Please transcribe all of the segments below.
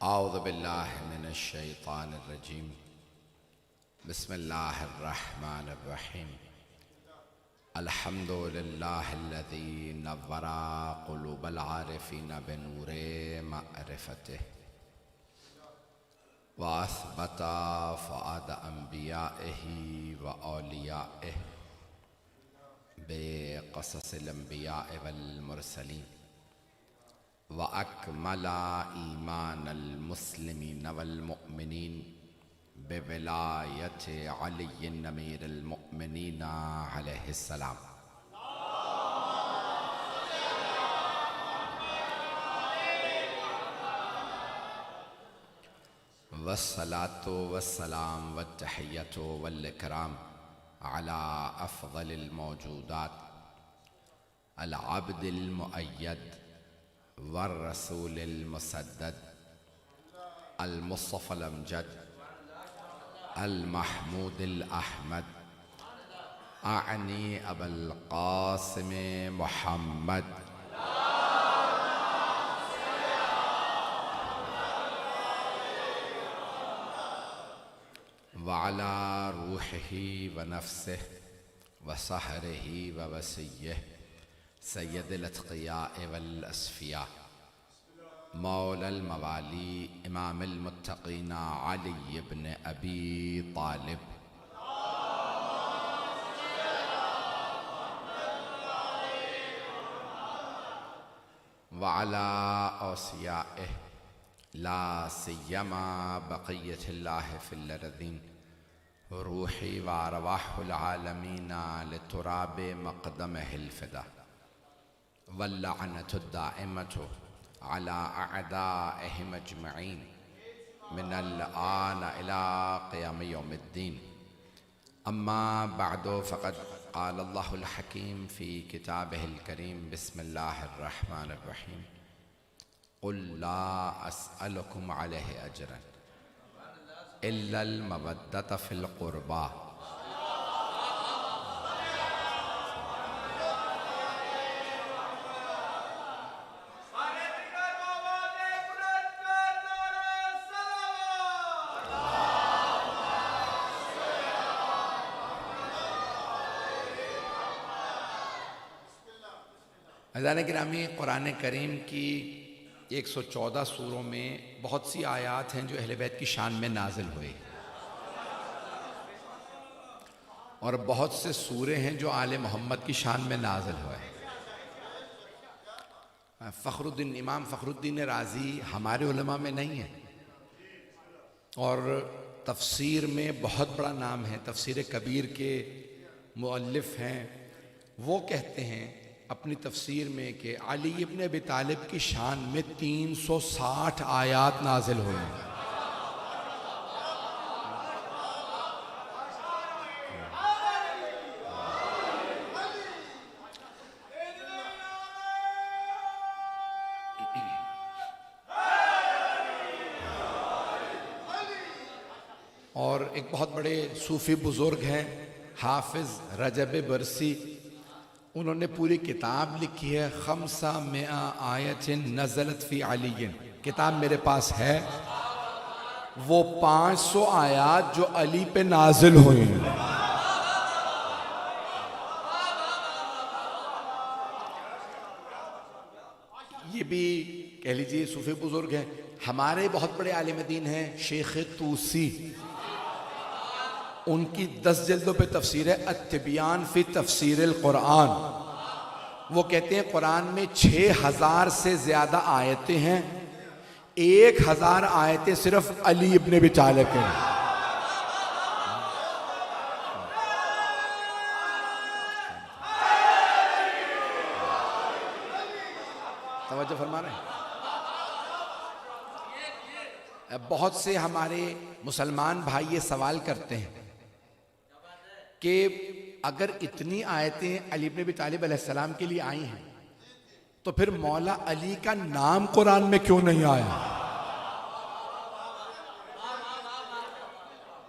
औज़ु बिल्लाहि मिनश्शैतानिर्रजीम। बिस्मिल्लाहिर्रहमानिर्रहीम। अल्हम्दुलिल्लाहिल्लज़ी नव्वरा क़ुलूबल आरिफ़ीन बिनूरे मअरिफ़तिह व असबता फ़ुआद अंबियाइही व औलियाइही बिक़ससिल अंबियाइ वल मुरसलीन व अकमला ईमानल मुस्लिमीन वल मुअमिनीन बिविलायति अलिय्यिन अमीरिल मुअमिनीन अलैहिस्सलाम। वस्सलातु वस्सलाम वत्तहिय्यतु वल इकराम अला अफ़ज़लिल मौजूदात अल अब्दिल मुअय्यद वर रसूलिल मुसद्दद अल मुस्तफ़ल अमजद अल महमूदिल अहमद आनी अबुल क़ासिम मुहम्मद व अला रूहिही व नफ्सिही व सहरिही व वसिय्यिही सय्यदिल अत्क़ियाए वल अस्फ़िया मौलल मवाली इमामिल मुत्तक़ीन अली इब्न अबी तालिब व अला औसियाइही ला सिय्यमा बक़िय्यतिल्लाहि फ़िल अर्ज़ीन रूही व अरवाहुल आलमीन लितुराबि मक़दमिहिल फ़िदा वल्लअनतु दाइमतु अला अअदाइहिम अजमईन मिनल आन इला क़ियाम यौमिद्दीन। अम्मा बअदु फ़क़द क़ाल अल्लाहुल हकीम फ़ी किताबिहिल करीम बिस्मिल्लाहिर रहमानिर रहीम क़ुल ला अस्अलुकुम अलैहि अजरन इल्लल मवद्दत फ़िल क़ुरबा। अज़ान गिरामी, कुरान करीम की 114 सूरों में बहुत सी आयात हैं जो अहले बैत की शान में नाजिल हुए और बहुत से सूरे हैं जो आले मोहम्मद की शान में नाजिल हुए। फ़खरुद्दीन इमाम फ़खरुद्दीन राज़ी हमारे उलमा में नहीं है और तफ़सीर में बहुत बड़ा नाम है, तफ़सीर कबीर के मुअल्लिफ़ हैं। वो कहते हैं अपनी तफसीर में कि अली इब्न अबी तालिब की शान में 360 आयात नाजिल हुए हैं। और एक बहुत बड़े सूफ़ी बुज़ुर्ग हैं हाफिज़ रजब बरसी, उन्होंने पूरी किताब लिखी है खमसा मिआ आयतिन नज़लत फ़ी अलीयिन। किताब मेरे पास है, वो 500 आयात जो अली पे नाजिल हुई हैं। ये भी कह लीजिए सूफी बुजुर्ग हैं। हमारे बहुत बड़े आलिम दीन हैं शेख तूसी, उनकी 10 जल्दों पे तफसीर है अत्तिबियान फ़ी तफसीरिल कुरान। वो कहते हैं कुरान में 6000 से ज़्यादा आयतें हैं, 1000 आयतें सिर्फ अली इब्न अबी तालिब के हैं। तवज्जो फरमा रहे हैं। बहुत से हमारे मुसलमान भाई ये सवाल करते हैं कि अगर इतनी आयतें अली इब्न अबी तालिब अलैहिस्सलाम के लिए आई हैं तो फिर मौला अली का नाम कुरान में क्यों नहीं आया?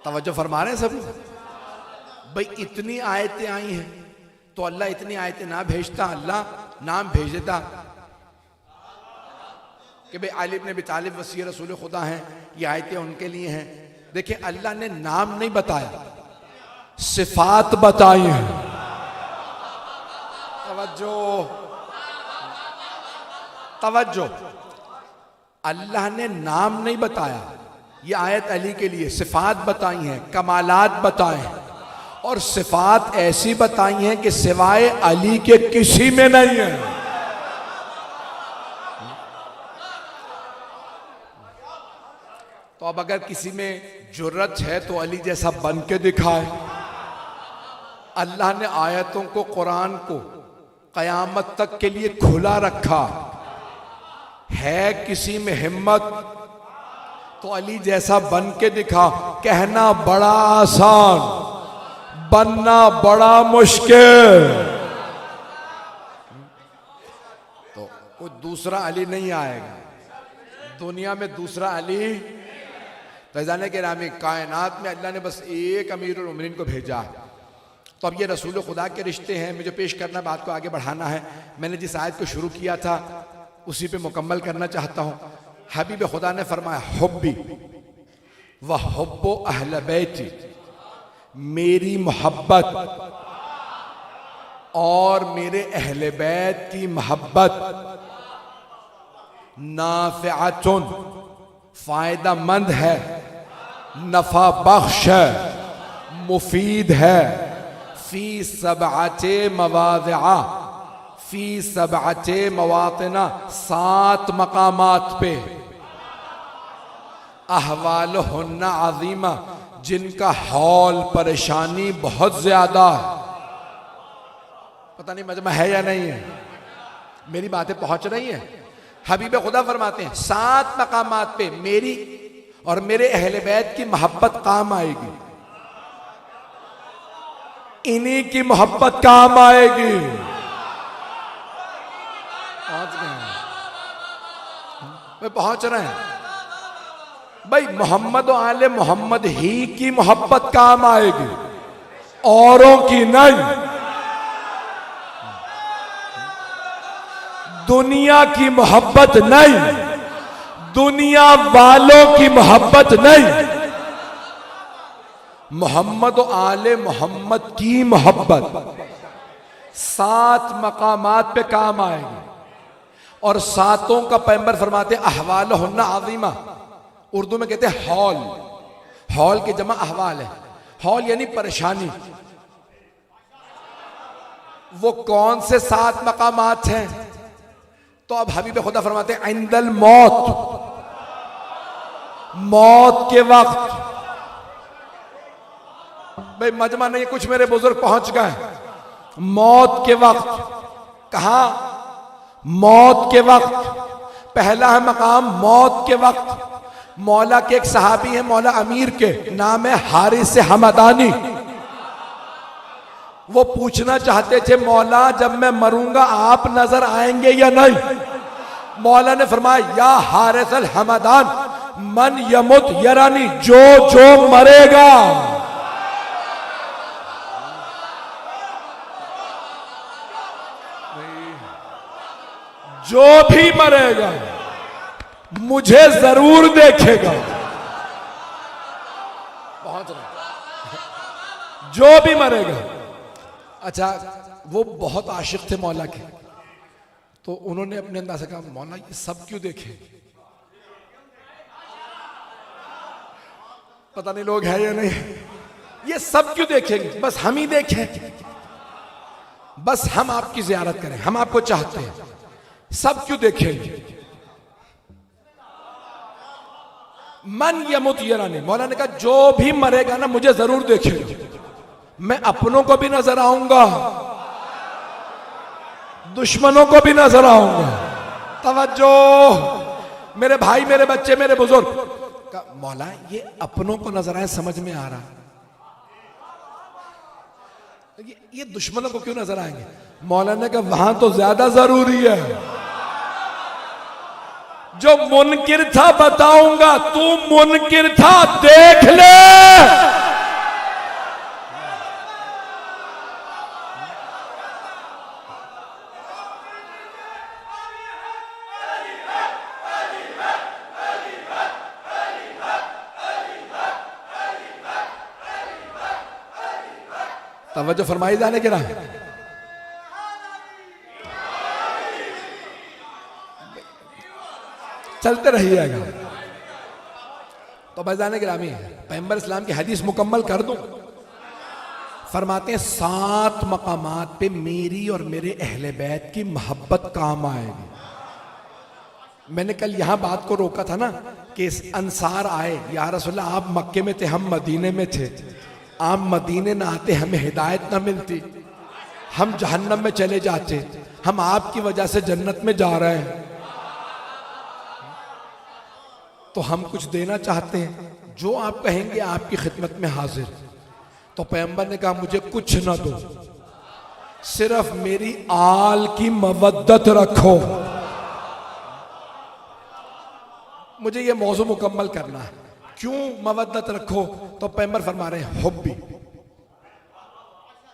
तवज्जो फरमा रहे हैं सब भाई? इतनी आयतें आई हैं तो अल्लाह इतनी आयतें ना भेजता, अल्लाह नाम भेज देता। कि भाई अली इब्न अबी तालिब वसी रसूल खुदा हैं, ये आयतें उनके लिए हैं। देखिए अल्लाह ने नाम नहीं बताया, सिफात बताई हैं। तवज्जो तवज्जो, अल्लाह ने नाम नहीं बताया, ये आयत अली के लिए सिफात बताई हैं, कमालात बताए हैं, और सिफात ऐसी बताई हैं कि सिवाय अली के किसी में नहीं है। तो अब अगर किसी में जुर्रत है तो अली जैसा बन के दिखाए। अल्लाह ने आयतों को, कुरान को कयामत तक के लिए खुला रखा है। किसी में हिम्मत तो अली जैसा बन के दिखा। कहना बड़ा आसान, बनना बड़ा मुश्किल। तो कोई दूसरा अली नहीं आएगा दुनिया में, दूसरा अली। फैजान के नामी कायनात में अल्लाह ने बस एक अमीरुल मोमिनीन को भेजा। तो अब ये रसूल खुदा के रिश्ते हैं, मुझे पेश करना, बात को आगे बढ़ाना है। मैंने जिस आयत को शुरू किया था उसी पे मुकम्मल करना चाहता हूँ। हबीब खुदा ने फरमाया हुब्बी व हुब्बो अहल बैती, मेरी मोहब्बत और मेरे अहले बैत की मोहब्बत नाफ़िअतुन, फायदा मंद है, नफा बख्श है, मुफीद है। फी सबअते मवादिआ, फी सबअते मवातिना, 7 मकामात पे। अहवालुहुन्ना अज़ीमा, जिनका हौल परेशानी बहुत ज्यादा है। पता नहीं मजमा है या नहीं है, मेरी बातें पहुंच रही हैं। हबीब खुदा फरमाते हैं 7 मकामात पे मेरी और मेरे अहले बैत की मोहब्बत काम आएगी। इन्हीं की मोहब्बत काम आएगी। पहुंच गए वे, पहुंच रहे हैं भाई। मोहम्मद और आले मोहम्मद ही की मोहब्बत काम आएगी, औरों की नहीं। दुनिया की मोहब्बत नहीं, दुनिया वालों की मोहब्बत नहीं। मोहम्मद और आले मोहम्मद की मोहब्बत 7 मकामात पे काम आएगी। और 7 का पैगंबर फरमाते अहवालुहुन्ना अज़ीमा, उर्दू में कहते हैं हौल। हौल की जमा अहवाल है। हौल यानी परेशानी। वो कौन से 7 मकामात हैं? तो अब हबीब खुदा फरमाते हैं इंदल मौत, मौत के वक्त। भाई मजमा नहीं, कुछ मेरे बुजुर्ग पहुंच गए। मौत के वक्त। कहा? मौत के वक्त। पहला है मकाम मौत के वक्त। मौला के एक सहाबी है, मौला अमीर के, नाम है हारिस हमदानी। वो पूछना चाहते थे मौला जब मैं मरूंगा आप नजर आएंगे या नहीं? मौला ने फरमाया या हारिस अल हमदान मन यमुत यरानी, जो जो मरेगा, जो भी मरेगा मुझे जरूर देखेगा। पहुंच रहा, जो भी मरेगा। अच्छा, वो बहुत आशिक थे मौला के, तो उन्होंने अपने अंदाज से कहा मौला ये सब क्यों देखे? पता नहीं लोग है या नहीं, ये सब क्यों देखेंगे? बस हम ही देखें, बस हम आपकी जियारत करें, हम आपको चाहते हैं, सब क्यों देखेंगे? मन यमुत यरानी, मौला ने कहा जो भी मरेगा ना मुझे जरूर देखेगा। मैं अपनों को भी नजर आऊंगा, दुश्मनों को भी नजर आऊंगा। तवज्जो मेरे भाई, मेरे बच्चे, मेरे बुजुर्ग। मौला ये अपनों को नजर आए समझ में आ रहा, ये दुश्मनों को क्यों नजर आएंगे? मौला ने कहा वहां तो ज्यादा जरूरी है। जो मुनकिर था बताऊंगा, तू मुनकिर था देख ले। तवज्जो फरमाई जाने के ना, चलते रहिएगा। तो भाईजान गिरामी, पैगंबर इस्लाम की हदीस मुकम्मल कर दूं। फरमाते हैं 7 मकामात पे मेरी और मेरे अहले बैत की मोहब्बत काम आएगी। मैंने कल यहां बात को रोका था ना कि अंसार आए, या रसूलल्लाह आप मक्के में थे, हम मदीने में थे, आप मदीने ना आते हमें हिदायत ना मिलती, हम जहन्नम में चले जाते, हम आपकी वजह से जन्नत में जा रहे हैं, तो हम कुछ देना चाहते हैं, जो आप कहेंगे आपकी खिदमत में हाजिर। तो पैगंबर ने कहा मुझे कुछ ना दो, सिर्फ मेरी आल की मवद्दत रखो। मुझे ये मौजू मुकम्मल करना है, क्यों मवद्दत रखो? तो पैगंबर फरमा रहे हैं हुब्बी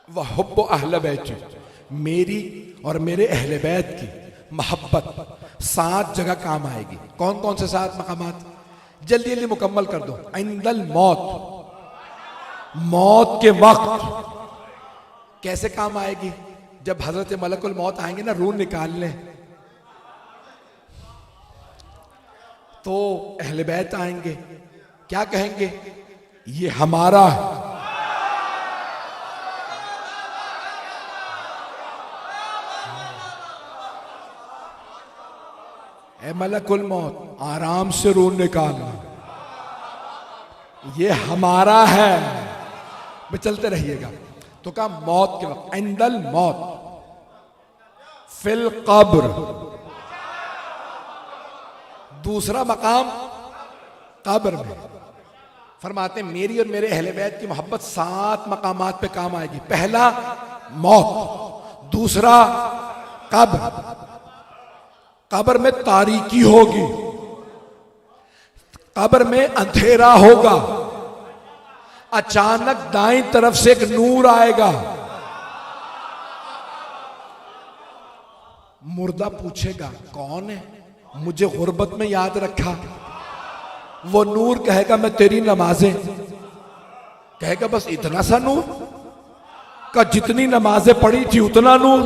व हुब्बु अहले बैती, मेरी और मेरे अहले बैत की मोहब्बत 7 जगह काम आएगी। कौन कौन से 7 मकामात? जल्दी जल्दी मुकम्मल कर दो। इंदल मौत, मौत के वक्त कैसे काम आएगी? जब हजरत मलकुल मौत आएंगे ना रूह निकालने, तो अहले बैत आएंगे, क्या कहेंगे? ये हमारा है। ए मलकुल मौत, आराम से रूह निकालना, ये हमारा है। मैं चलते रहिएगा। तो कहा मौत के वक्त, इंदल मौत, फिल कब्र, दूसरा मकाम कब्र में। फरमाते मेरी और मेरे अहले बैत की मोहब्बत 7 मकामात पे काम आएगी। पहला मौत, दूसरा कब्र, कब्र में तारीकी होगी, कब्र में अंधेरा होगा, अचानक दाईं तरफ से एक नूर आएगा, मुर्दा पूछेगा कौन है, मुझे गुर्बत में याद रखा। वो नूर कहेगा मैं तेरी नमाजें, कहेगा बस इतना सा नूर का, जितनी नमाजें पढ़ी थी उतना नूर।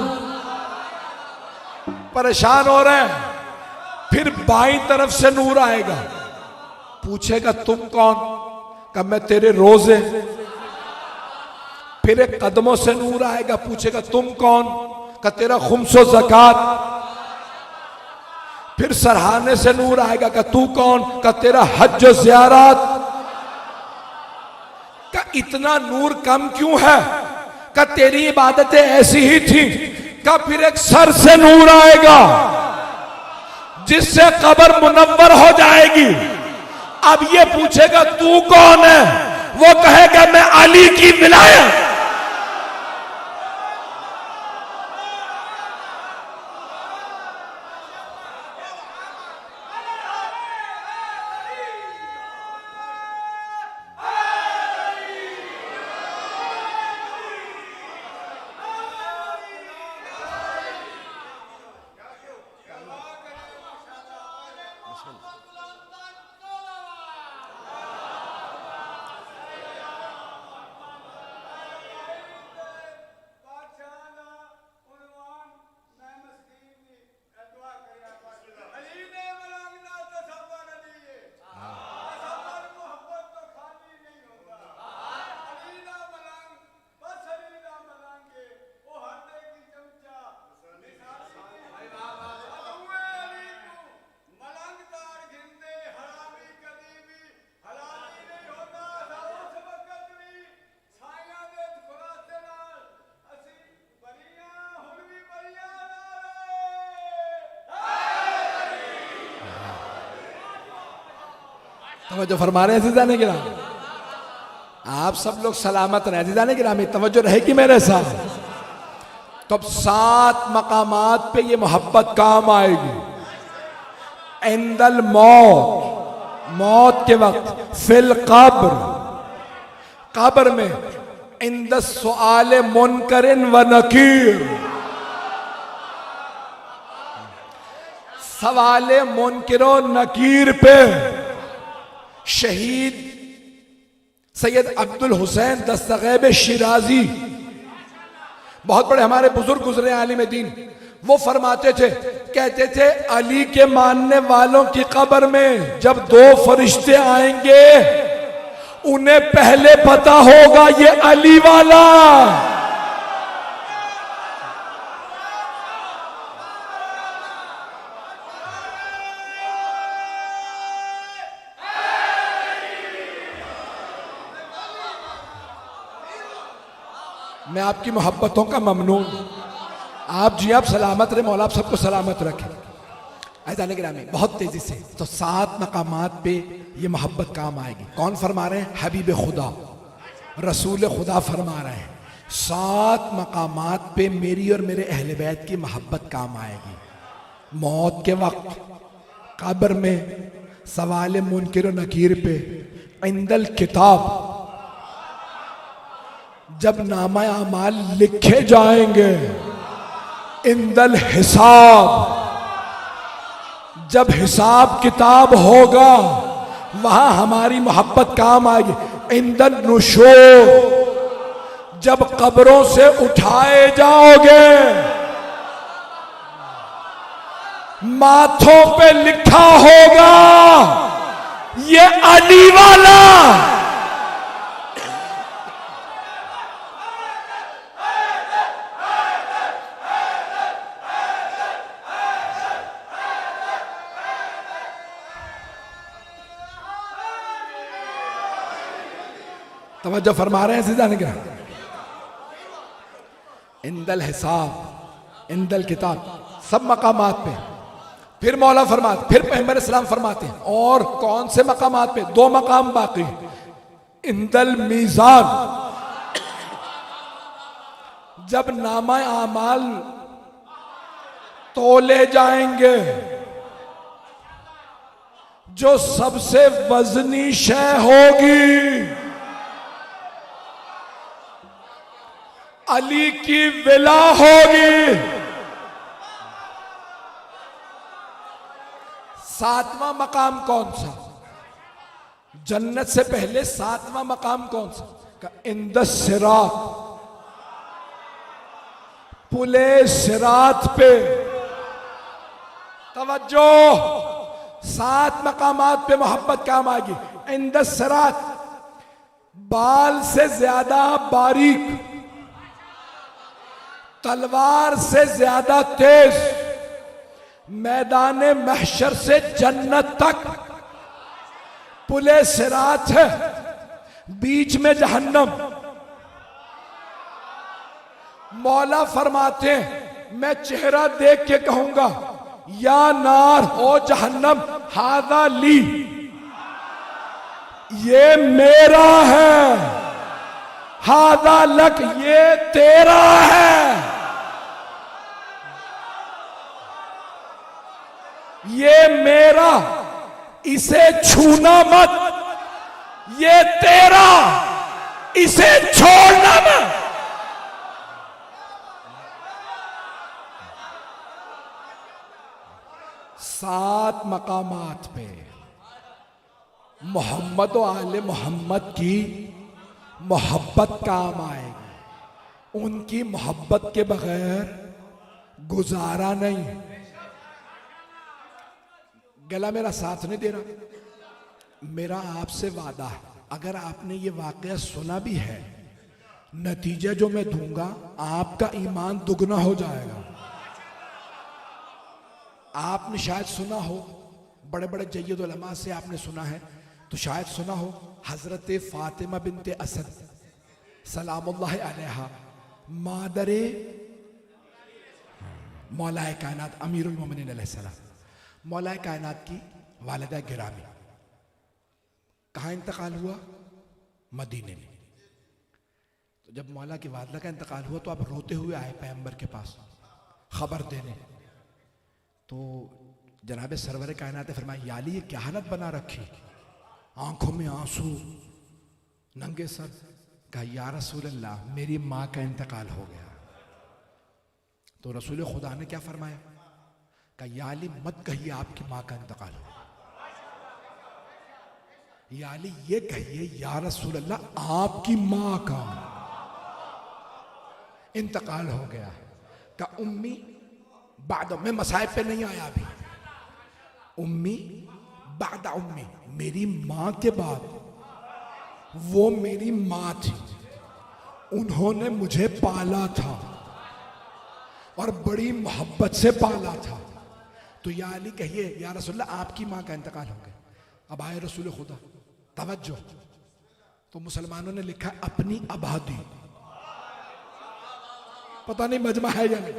परेशान हो रहे हैं। फिर बाईं तरफ से नूर आएगा, पूछेगा तुम कौन, का मैं तेरे रोजे। फिर एक कदमों से नूर आएगा, पूछेगा तुम कौन, का तेरा खुम्सो ज़कात। फिर सरहाने से नूर आएगा, का तू कौन, का तेरा हज और ज़ियारत। का इतना नूर कम क्यों है, का तेरी इबादतें ऐसी ही थी। का फिर एक सर से नूर आएगा जिससे कब्र मुनव्वर हो जाएगी। अब ये पूछेगा तू कौन है, वो कहेगा मैं अली की विलायत। तवज्जो फरमा रहे हैं अज़ीज़ाने किराम, आप सब लोग सलामत रहे। अज़ीज़ाने किराम तवज्जो रहेगी मेरे साथ। तो अब 7 मकामात पे ये मोहब्बत काम आएगी। इंदल मौत, मौत के वक्त, फिल कब्र, कब्र में, इंद सुआल मुनकरिन व नकीर, सवाल मुनकिरो नकीर पे शहीद सैयद अब्दुल हुसैन दस्तगैब शिराजी बहुत बड़े हमारे बुजुर्ग गुजरे आलिम दीन, वो फरमाते थे, कहते थे अली के मानने वालों की कब्र में जब दो फरिश्ते आएंगे उन्हें पहले पता होगा ये अली वाला। मैं आपकी मोहब्बतों का ममनून। आप जी आप सलामत रहे, मौला आप सबको सलामत रखे। ऐसा ग्रामी बहुत तेजी से तो 7 मकामात पे ये मोहब्बत काम आएगी। कौन फरमा रहे हैं? हबीब खुदा रसूल खुदा फरमा रहे हैं 7 मकामात पे मेरी और मेरे अहले बैत की मोहब्बत काम आएगी। मौत के वक्त, कब्र में, सवाल मुनकिर और नकीर पे, इंदल किताब जब नामा अमाल लिखे जाएंगे, इंदल हिसाब जब हिसाब किताब होगा वहां हमारी मोहब्बत काम आएगी। इंदल नुशूर जब कब्रों से उठाए जाओगे, माथों पे लिखा होगा ये अली वाला। तवज्जो फरमा रहे हैं सीधा निकला। इंदल हिसाब, इंदल किताब, सब मकामात पे। फिर मौला फरमाते, फिर पैगंबर इस्लाम फरमाते हैं और कौन से मकामात पे? 2 मकाम बाकी। इंदल मीजान जब नामा आमाल तोले जाएंगे, जो सबसे वजनी शय होगी अली की विला होगी। 7वां मकाम कौन सा? जन्नत से पहले 7वां मकाम कौन सा? का इंदस सिरात, पुले सिरात पे। तवज्जो, 7 मकामात पे मोहब्बत काम आएगी। इंदस सिरात बाल से ज्यादा बारीक, तलवार से ज्यादा तेज, मैदान महशर से जन्नत तक पुले सिरात है, बीच में जहन्नम। मौला फरमाते हैं मैं चेहरा देख के कहूंगा या नार ओ जहन्नम हादा ली, ये मेरा है, हादा लक ये तेरा है, ये मेरा, इसे छूना मत, ये तेरा, इसे छोड़ना मत। सात मकामात पे मोहम्मद और आले मोहम्मद की मोहब्बत काम आएगी। उनकी मोहब्बत के बगैर गुजारा नहीं। गला मेरा साथ नहीं दे रहा। मेरा आपसे वादा है, अगर आपने ये वाकया सुना भी है, नतीजा जो मैं दूंगा आपका ईमान दुगना हो जाएगा। आपने शायद सुना हो, बड़े बड़े जय्यद उलमा से आपने सुना है, तो शायद सुना हो हजरत फातिमा बिनते असद सलामुल्लाह अलैहा, मादरे मौलाए कायनात अमीरुल मोमिनीन अलैहिस्सलाम, मौलाए कायनात की वालिदा गिरामी। कहाँ इंतकाल हुआ? मदीने में। तो जब मौला की वालिदा का इंतकाल हुआ तो आप रोते हुए आए पैगंबर के पास खबर देने। तो जनाब सरवर कायनात फरमाया, याली ये क्या हालत बना रखी, आंखों में आंसू, नंगे सर। कहा या रसूल अल्लाह मेरी माँ का इंतकाल हो गया। तो रसूल खुदा ने क्या फरमाया? कहा याली मत कहिए आपकी माँ का इंतकाल हो, याली ये कहिए या रसूल अल्लाह आपकी माँ का। इंतकाल हो गया। का उम्मी बाद, मैं मसाइब पे नहीं आया अभी। उम्मी बादा उम्मी, मेरी माँ के बाद वो मेरी माँ थी, उन्होंने मुझे पाला था और बड़ी मोहब्बत से पाला था। तो या अली कहिए या रसूलल्लाह आपकी माँ का इंतकाल हो गया। अब आए रसूल खुदा, तवज्जो। तो मुसलमानों ने लिखा अपनी आबादी, पता नहीं मजमा है या नहीं।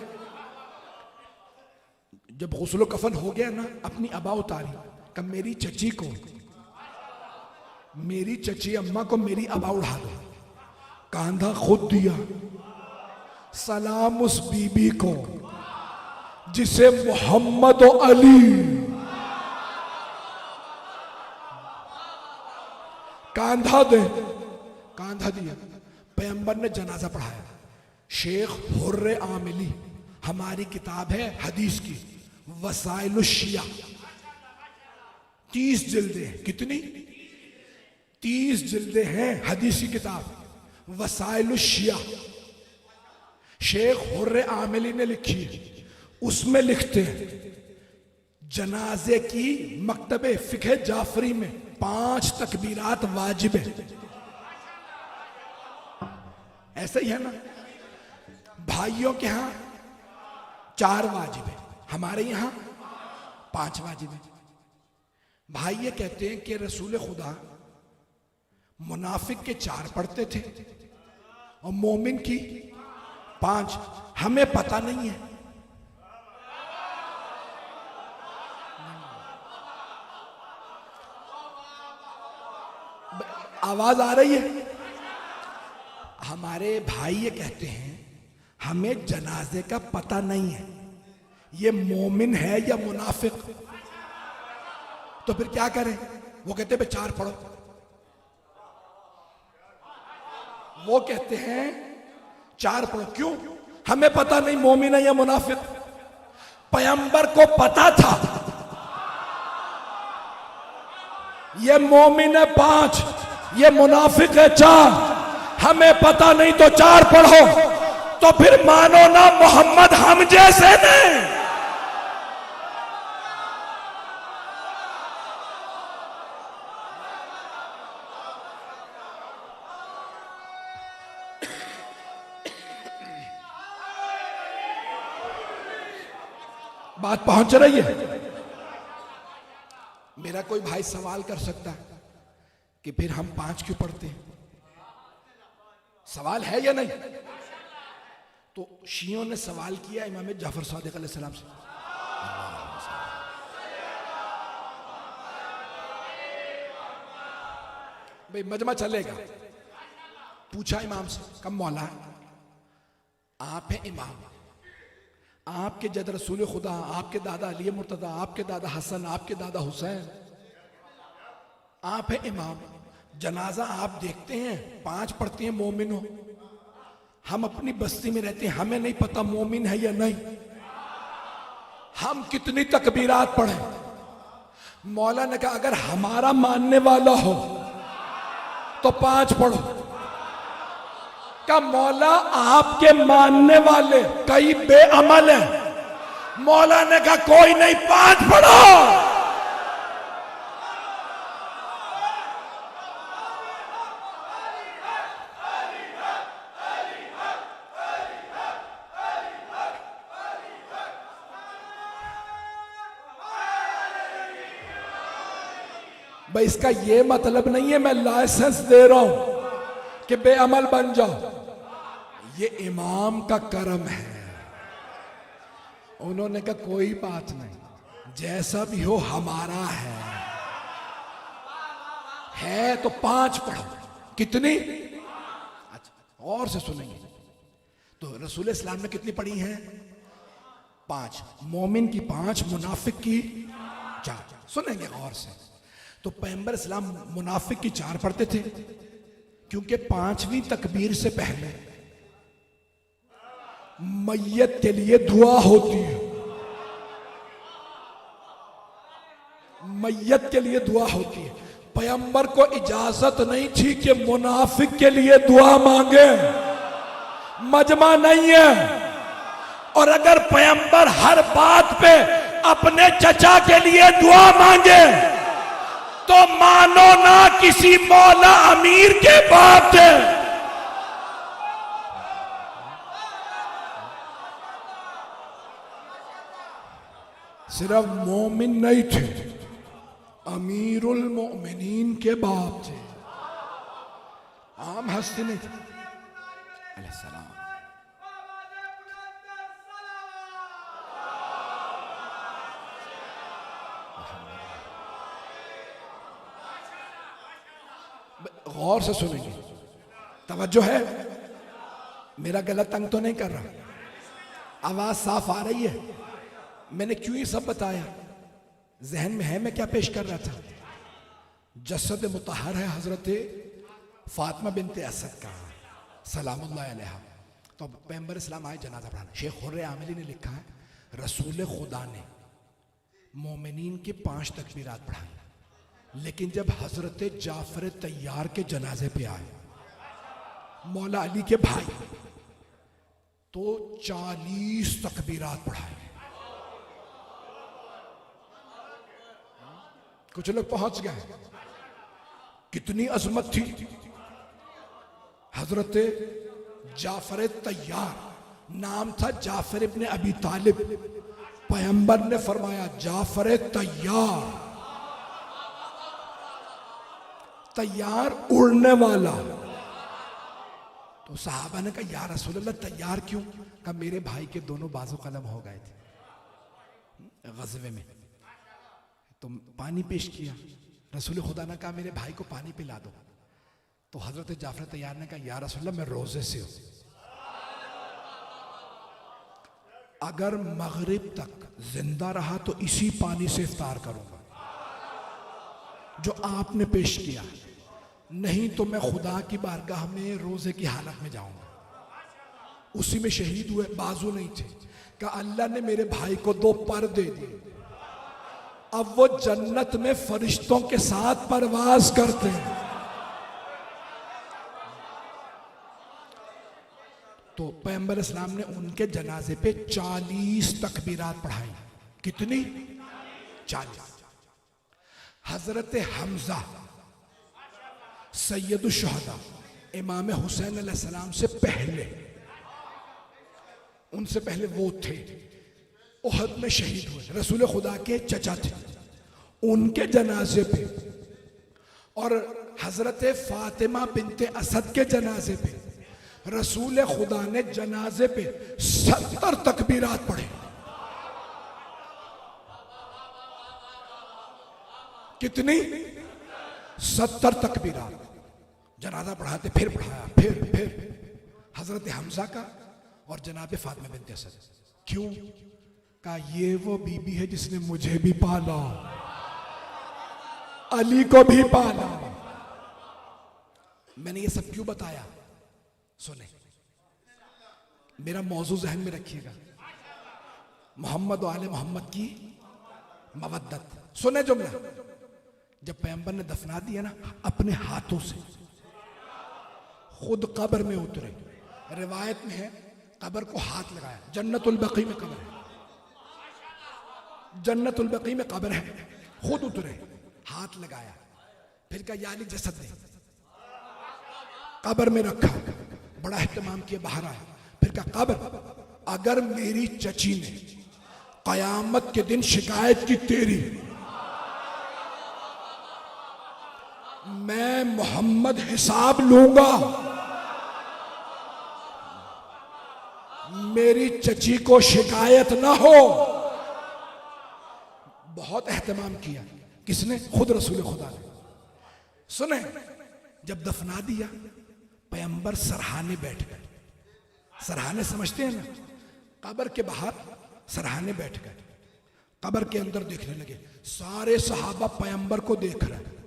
जब गुस्ल कफन हो गया ना, अपनी अबा उतारी। कब मेरी चची को, मेरी चची अम्मा को मेरी अबा उड़ा दो। कांधा खुद दिया। सलाम उस बीबी को जिसे मोहम्मद और अली, कांधा दे, कांधा दिया। पैगंबर ने जनाजा पढ़ाया। शेख हुर्रे आमिली, हमारी किताब है हदीस की, वसाइल शिया, 30 जिल्दे हैं। कितनी? 30 जिल्दे हैं हदीस की किताब वसाइल शिया। शेख हुर्रे आमिली ने लिखी है। उसमें लिखते हैं जनाजे की मकतबे फिक़ह जाफरी में 5 तकबीरात वाजिब है। ऐसा ही है ना? भाइयों के यहां 4 वाजिब है, हमारे यहां 5 वाजिब है। भाई ये कहते हैं कि रसूल खुदा मुनाफिक के 4 पढ़ते थे और मोमिन की 5। हमें पता नहीं है। आवाज आ रही है? हमारे भाई ये कहते हैं हमें जनाजे का पता नहीं है, ये मोमिन है या मुनाफिक। तो फिर क्या करें? वो कहते हैं 4 पढ़ो। वो कहते हैं 4 पढ़ो। क्यों? हमें पता नहीं मोमिन है या मुनाफिक। पैगंबर को पता था ये मोमिन है 5, ये मुनाफिक है 4। हमें पता नहीं तो 4 पढ़ो। तो फिर मानो ना मोहम्मद हम जैसे नहीं। बात पहुंच रही है? मेरा कोई भाई सवाल कर सकता है कि फिर हम 5 क्यों पढ़ते हैं? सवाल है या नहीं? तो शियों ने सवाल किया इमाम जाफर सादिक अलैहिस्सलाम से। भाई मजमा चलेगा। पूछा इमाम से, कब मौला आप हैं इमाम, आपके जद रसूल खुदा, आपके दादा अली मुर्तदा, आपके दादा हसन, आपके दादा हुसैन, आप हैं इमाम। जनाजा आप देखते हैं 5 पढ़ते हैं मोमिन हो। हम अपनी बस्ती में रहते हैं, हमें नहीं पता मोमिन है या नहीं। हम कितनी तकबीरात पढ़े? मौला ने कहा अगर हमारा मानने वाला हो तो 5 पढ़ो। का मौला आपके मानने वाले कई बेअमल हैं। मौला ने कहा कोई नहीं, 5 पढ़ो। भाई इसका ये मतलब नहीं है मैं लाइसेंस दे रहा हूं कि बेअमल बन जाओ। ये इमाम का करम है। उन्होंने कहा कोई बात नहीं, जैसा भी हो हमारा है तो 5 पढ़ो। कितनी? अच्छा और से सुनेंगे। तो रसूल इस्लाम ने कितनी पढ़ी हैं? 5। मोमिन की 5, मुनाफिक की 4। सुनेंगे गौर से। तो पैगंबर इस्लाम मुनाफिक की 4 पढ़ते थे क्योंकि 5वीं तकबीर से पहले मैयत के लिए दुआ होती है। मैयत के लिए दुआ होती है। पैगंबर को इजाजत नहीं थी कि मुनाफिक के लिए दुआ मांगे। मजमा नहीं है। और अगर पैगंबर हर बात पे अपने चचा के लिए दुआ मांगे तो मानो ना किसी मौला अमीर के बाप थे। सिर्फ मोमिन नहीं थे, अमीरुल मोमिनीन के बाप थे, आम हस्ती नहीं थे। अलैहिस्सलाम। गौर से सुनेंगे, तवज्जो है, मेरा गला तंग तो नहीं कर रहा, आवाज साफ आ रही है। मैंने क्यों ये सब बताया, जहन में है मैं क्या पेश कर रहा था। जसद मुतहर है हजरत फातिमा बिनते असद का सलामुल्लाह अलैहा। तो पैगंबर इस्लाम आए जनाजा पढ़ाने। शेख हुर्रे आमिली ने लिखा है, रसूल खुदा ने मोमिनीन के 5 तकबीरात पढ़ाई, लेकिन जब हजरत जाफर तैयार के जनाजे पे आए, मौला अली के भाई, तो 40 तकबीरात पढ़ाए। कुछ लोग पहुंच गए, कितनी अजमत थी। हजरत जाफर तैयार, नाम था जाफर इब्ने अबी तालिब। पैगंबर ने फरमाया जाफर तैयार, तैयार उड़ने वाला। तो साहबा ने कहा या रसूल अल्लाह तैयार क्यों? कहा मेरे भाई के दोनों बाजू कलम हो गए थे गज़वे में, तो पानी पेश किया। रसूल खुदा ने कहा मेरे भाई को पानी पिला दो। तो हजरत जाफर तैयार ने कहा या रसूल अल्लाह मैं रोजे से हूं, अगर मगरिब तक जिंदा रहा तो इसी पानी से इफ्तार करूंगा जो आपने पेश किया, नहीं तो मैं खुदा की बारगाह में रोजे की हालत में जाऊंगा। उसी में शहीद हुए, बाजू नहीं थे। कहा अल्लाह ने मेरे भाई को 2 पर दे दिए, अब वो जन्नत में फरिश्तों के साथ परवाज करते हैं। तो पैगंबर इस्लाम ने उनके जनाजे पे 40 तकबीरात पढ़ाई। कितनी? 40। हजरत हमजा सैयदुश शुहदा इमाम हुसैन अलैहिस्सलाम से पहले, उनसे पहले वो थे, उहद में शहीद हुए, रसूल खुदा के चचा थे। उनके जनाजे पे और हजरत फातिमा बिनते असद के जनाजे पे रसूल खुदा ने जनाजे पे 70 तकबीरात पढ़े। कितनी? 70 तकबीरात। जनाजा पढ़ाते, फिर पढ़ाया, फिर हजरत हमजा का और जनाब फातिमा बिनते असद। क्यों? कहा ये वो बीबी है जिसने मुझे भी पाला, अली को भी पाला। मैंने ये सब क्यों बताया? सुने, मेरा मौजू जहन में रखिएगा, मोहम्मद और आले मोहम्मद की मवद्दत। सुने जुमला, जब पैगंबर ने दफना दिया ना, अपने हाथों से खुद कब्र में उतरे। रिवायत में है कब्र को हाथ लगाया, जन्नतुल बकी में कब्र है, जन्नतुल बकी में कब्र है, खुद उतरे, हाथ लगाया, फिर कहा या अली जसद दे, कब्र में रखा, बड़ा एहतमाम किया, बाहर आया, फिर कहा कब्र अगर मेरी चची ने कयामत के दिन शिकायत की तेरी, मैं मोहम्मद हिसाब लूंगा। मेरी चची को शिकायत ना हो। बहुत एहतमाम किया, किसने? खुद रसूल खुदा ने। सुने, जब दफना दिया, पैगंबर सरहाने बैठ गए। सरहाने समझते हैं ना, कब्र के बाहर सरहाने बैठ गए, कब्र के अंदर देखने लगे। सारे सहाबा पैगंबर को देख रहे।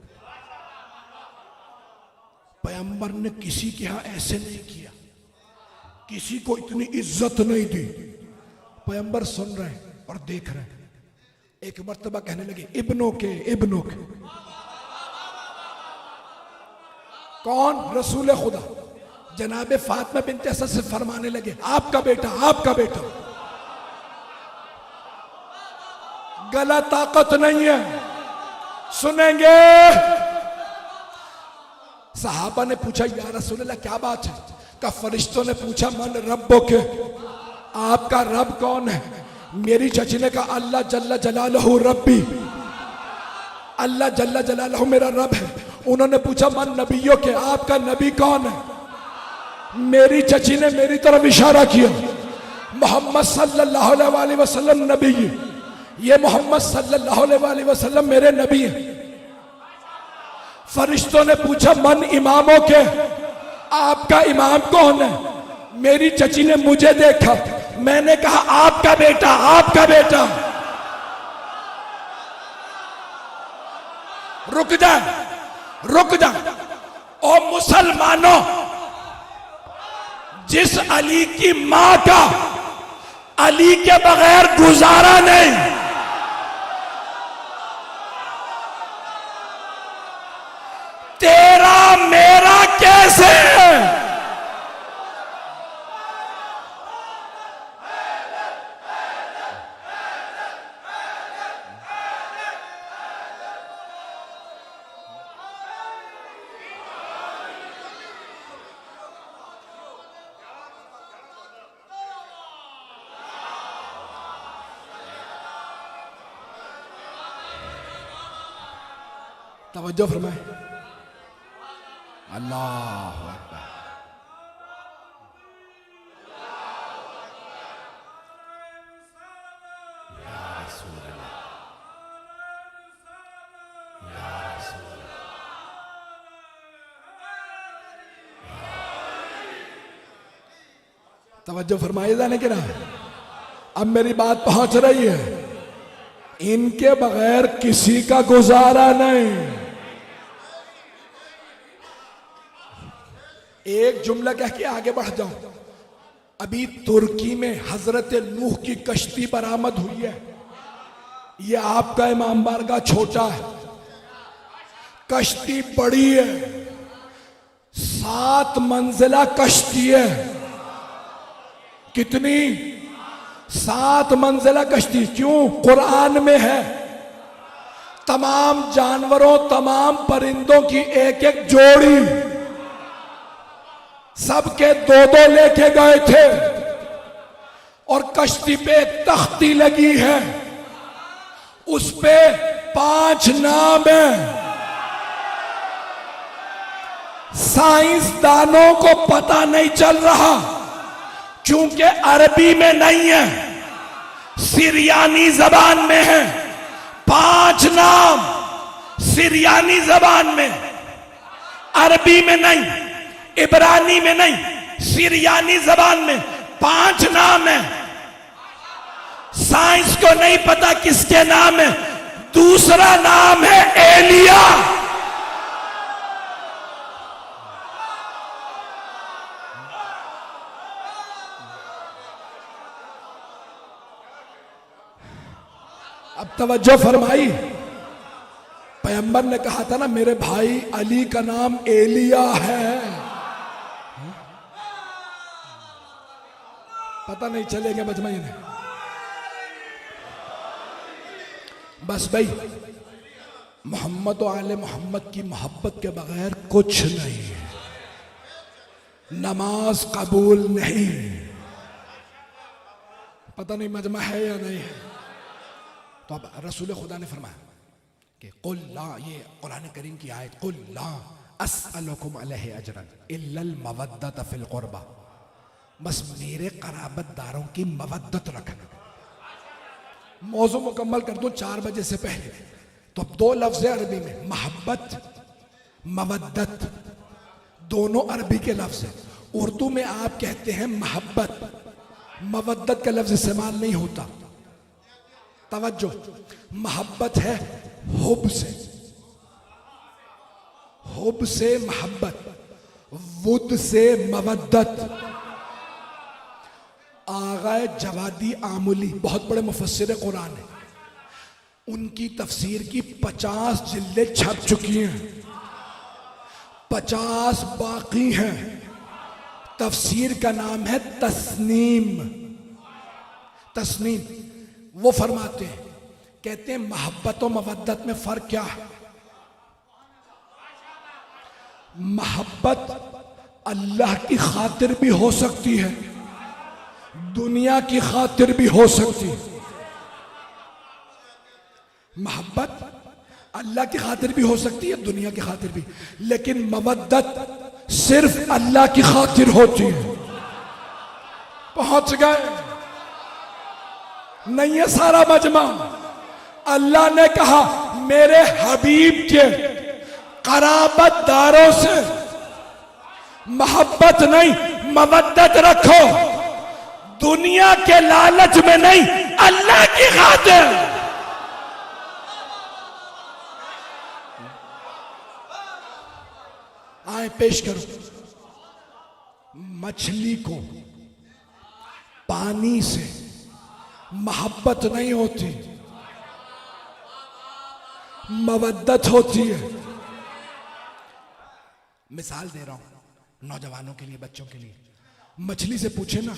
पैगंबर ने किसी के यहां ऐसे नहीं किया, किसी को इतनी इज्जत नहीं दी। पैगंबर सुन रहे हैं और देख रहे हैं। एक मर्तबा कहने लगे इब्नों के, इब्नों के। कौन? रसूल खुदा। जनाबे फातिमा बिनते असद से फरमाने लगे, आपका बेटा, आपका बेटा। गला ताकत नहीं है, सुनेंगे। सहाबा ने पूछा, या रसूलल्लाह क्या बात है? का फरिश्तों ने पूछा, मन रब्बो के, आपका रब कौन है? मेरी चची ने कहा, अल्लाह जल्ला जलालहू रब्बी, अल्लाह जल्ला जलालहू मेरा रब है। उन्होंने पूछा, मन नबियों के, आपका नबी कौन है? मेरी चची ने मेरी तरफ इशारा किया, मोहम्मद सल्लल्लाहु अलैहि वसल्लम नबी, ये मोहम्मद सल्लल्लाहु अलैहि वसल्लम मेरे नबी हैं। फरिश्तों ने पूछा, मन इमामों के, आपका इमाम कौन है? मेरी चची ने मुझे देखा, मैंने कहा, आपका बेटा, आपका बेटा। रुक जा, रुक जा। ओ मुसलमानों, जिस अली की मां का अली के बगैर गुजारा नहीं, तेरा मेरा कैसे है? तवज्जो फरमाए। अल्लाह अकबर। या रसूल अल्लाह, या रसूल अल्लाह। तवज्जो फरमाए जाने के ना। अब मेरी बात पहुंच रही है। इनके बगैर किसी का गुजारा नहीं। एक जुमला कह के आगे बढ़ जाऊं। अभी तुर्की में हजरत नूह की कश्ती बरामद हुई है। यह आपका इमाम बारगाह छोटा है, कश्ती बड़ी है, 7 मंजिला कश्ती है। कितनी? 7 मंजिला कश्ती। क्यों? कुरान में है, तमाम जानवरों, तमाम परिंदों की एक एक जोड़ी, सबके 2-2 लेके गए थे। और कश्ती पे एक तख्ती लगी है, उस पे 5 नाम है। साइंसदानों को पता नहीं चल रहा, क्योंकि अरबी में नहीं है, सिरियानी जबान में है। 5 नाम सिरियानी जबान में, अरबी में नहीं, इब्रानी में नहीं, सिरियानी जबान में 5 नाम है। साइंस को नहीं पता किसके नाम है। दूसरा नाम है एलिया। अब तवज्जो फरमाई। पैगंबर ने कहा था ना, मेरे भाई अली का नाम एलिया है। पता नहीं चलेगा मजमई ने। बस भाई, मोहम्मद और आले मोहम्मद की मोहब्बत के बगैर कुछ नहीं है। नमाज कबूल नहीं। पता नहीं मजमा है या नहीं है। तो अब रसूल खुदा ने फरमाया कि कुल ला, ये कुरान करीम की आयत, कुल ला अस्अलुकुम अलैहि अजरन इल्लल मवद्दत फिल कुर्बा, बस मेरे कराबतदारों की मवद्दत रखना। मौजू मुकम्मल कर दूं 4 बजे से पहले। तो अब 2 लफ्ज है अरबी में, मोहब्बत, मवद्दत, दोनों अरबी के लफ्ज है। उर्दू में आप कहते हैं मोहब्बत, मवद्दत का लफ्ज इस्तेमाल नहीं होता। तवज्जो, मोहब्बत है हुब से, हुब से मोहब्बत, वुद से मवद्दत। आगाए जवादी आमुली बहुत बड़े मुफस्सिर कुरान है, उनकी तफसीर की 50 जिल्दें छप चुकी हैं, 50 बाकी हैं। तफसीर का नाम है तस्नीम। तस्नीम वो फरमाते हैं, कहते हैं मोहब्बत और मवद्दत में फर्क क्या है? मोहब्बत अल्लाह की खातिर भी हो सकती है, दुनिया की खातिर भी हो सकती है। मोहब्बत अल्लाह की खातिर भी हो सकती है, दुनिया की खातिर भी, लेकिन मवद्दत सिर्फ अल्लाह की खातिर होती है। पहुंच गए? नहीं है सारा मजमा। अल्लाह ने कहा मेरे हबीब के कराबतदारों से मोहब्बत नहीं मवद्दत रखो, दुनिया के लालच में नहीं, अल्लाह की खातिर। आए पेश करो, मछली को पानी से मोहब्बत नहीं होती, मवद्दत होती है। मिसाल दे रहा हूं नौजवानों के लिए, बच्चों के लिए। मछली से पूछे ना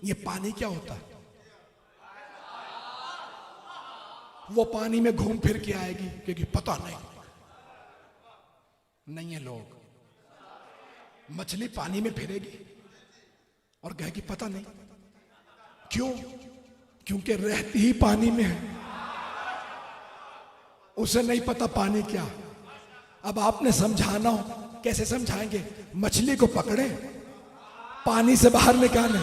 ये पानी क्या होता है, वो पानी में घूम फिर के आएगी क्योंकि पता नहीं है लोग। मछली पानी में फिरेगी और कहेगी पता नहीं। क्यों? क्योंकि रहती ही पानी में है, उसे नहीं पता पानी क्या। अब आपने समझाना हो, कैसे समझाएंगे? मछली को पकड़े, पानी से बाहर निकाले,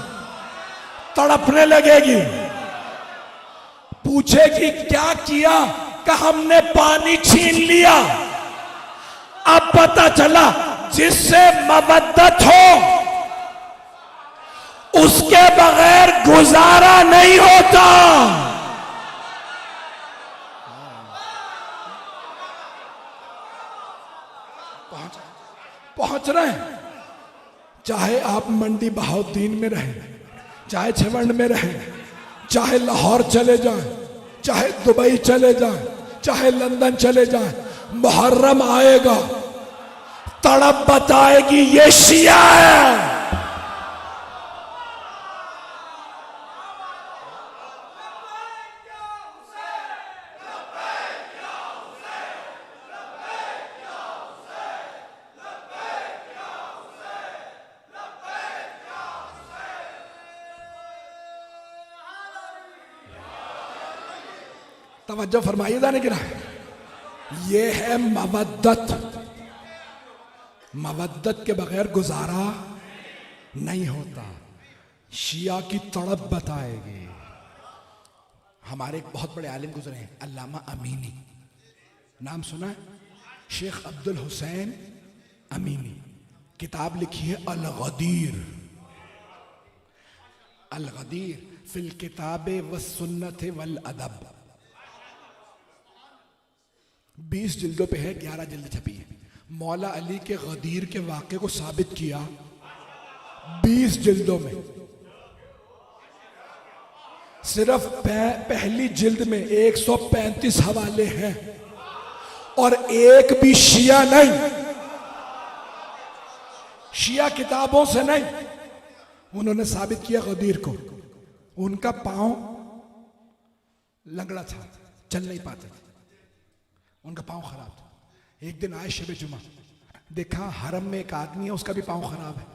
तड़पने लगेगी, पूछेगी क्या किया? कि हमने पानी छीन लिया। अब पता चला जिससे मवद्दत हो उसके बगैर गुजारा नहीं होता। पहुंच रहे हैं? चाहे आप मंडी बहाउद्दीन में रहें, चाहे छवंड में रहें, चाहे लाहौर चले जाएं, चाहे दुबई चले जाएं, चाहे लंदन चले जाएं, मुहर्रम आएगा, तड़प बताएगी ये शिया है। तवज्जो फरमाइएगा नहीं गिरा। ये है मवद्दत। मवद्दत के बगैर गुजारा नहीं होता। शिया की तड़प बताएगी। हमारे एक बहुत बड़े आलिम गुजरे हैं, अल्लामा अमीनी, नाम सुना है? शेख अब्दुल हुसैन अमीनी। किताब लिखी है अल-गदीर। अल-गदीर फिल किताबे व सुन्नत वल अदब। 20 जिल्दों पे है, 11 जिल्द छपी है। मौला अली के गदीर के वाक़े को साबित किया 20 जिल्दों में। सिर्फ पहली जिल्द में 135 हवाले हैं और एक भी शिया नहीं, शिया किताबों से नहीं। उन्होंने साबित किया गदीर को, उनका पांव लंगड़ा था, चल नहीं पाते थे, उनका पांव खराब था। एक दिन आए शब जुमा, देखा हरम में एक आदमी है, उसका भी पांव खराब है,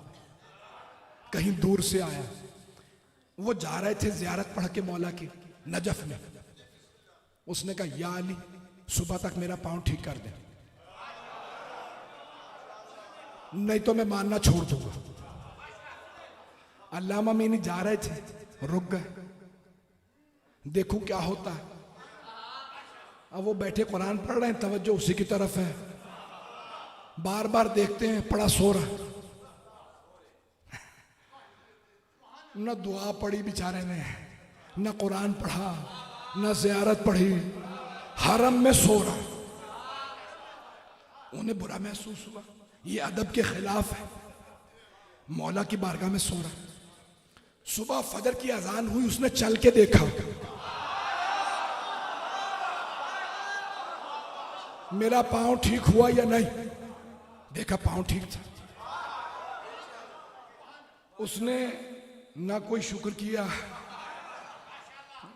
कहीं दूर से आया। वो जा रहे थे जियारत पढ़ के मौला की नजफ में। उसने कहा या अली सुबह तक मेरा पांव ठीक कर दे, नहीं तो मैं मानना छोड़ दूंगा। अल्लामा अमीनी जा रहे थे, रुक गए, देखूं क्या होता है। अब वो बैठे कुरान पढ़ रहे हैं, तवज्जो उसी की तरफ है। बार बार देखते हैं पढ़ा सो रहा, न दुआ पढ़ी बेचारे ने, न कुरान पढ़ा, न ज़ियारत पढ़ी, हरम में सो रहा। उन्हें बुरा महसूस हुआ, ये अदब के खिलाफ है। मौला की बारगाह में सो रहा। सुबह फजर की अजान हुई, उसने चल के देखा, मेरा पांव ठीक हुआ या नहीं। देखा पांव ठीक था। उसने ना कोई शुक्र किया,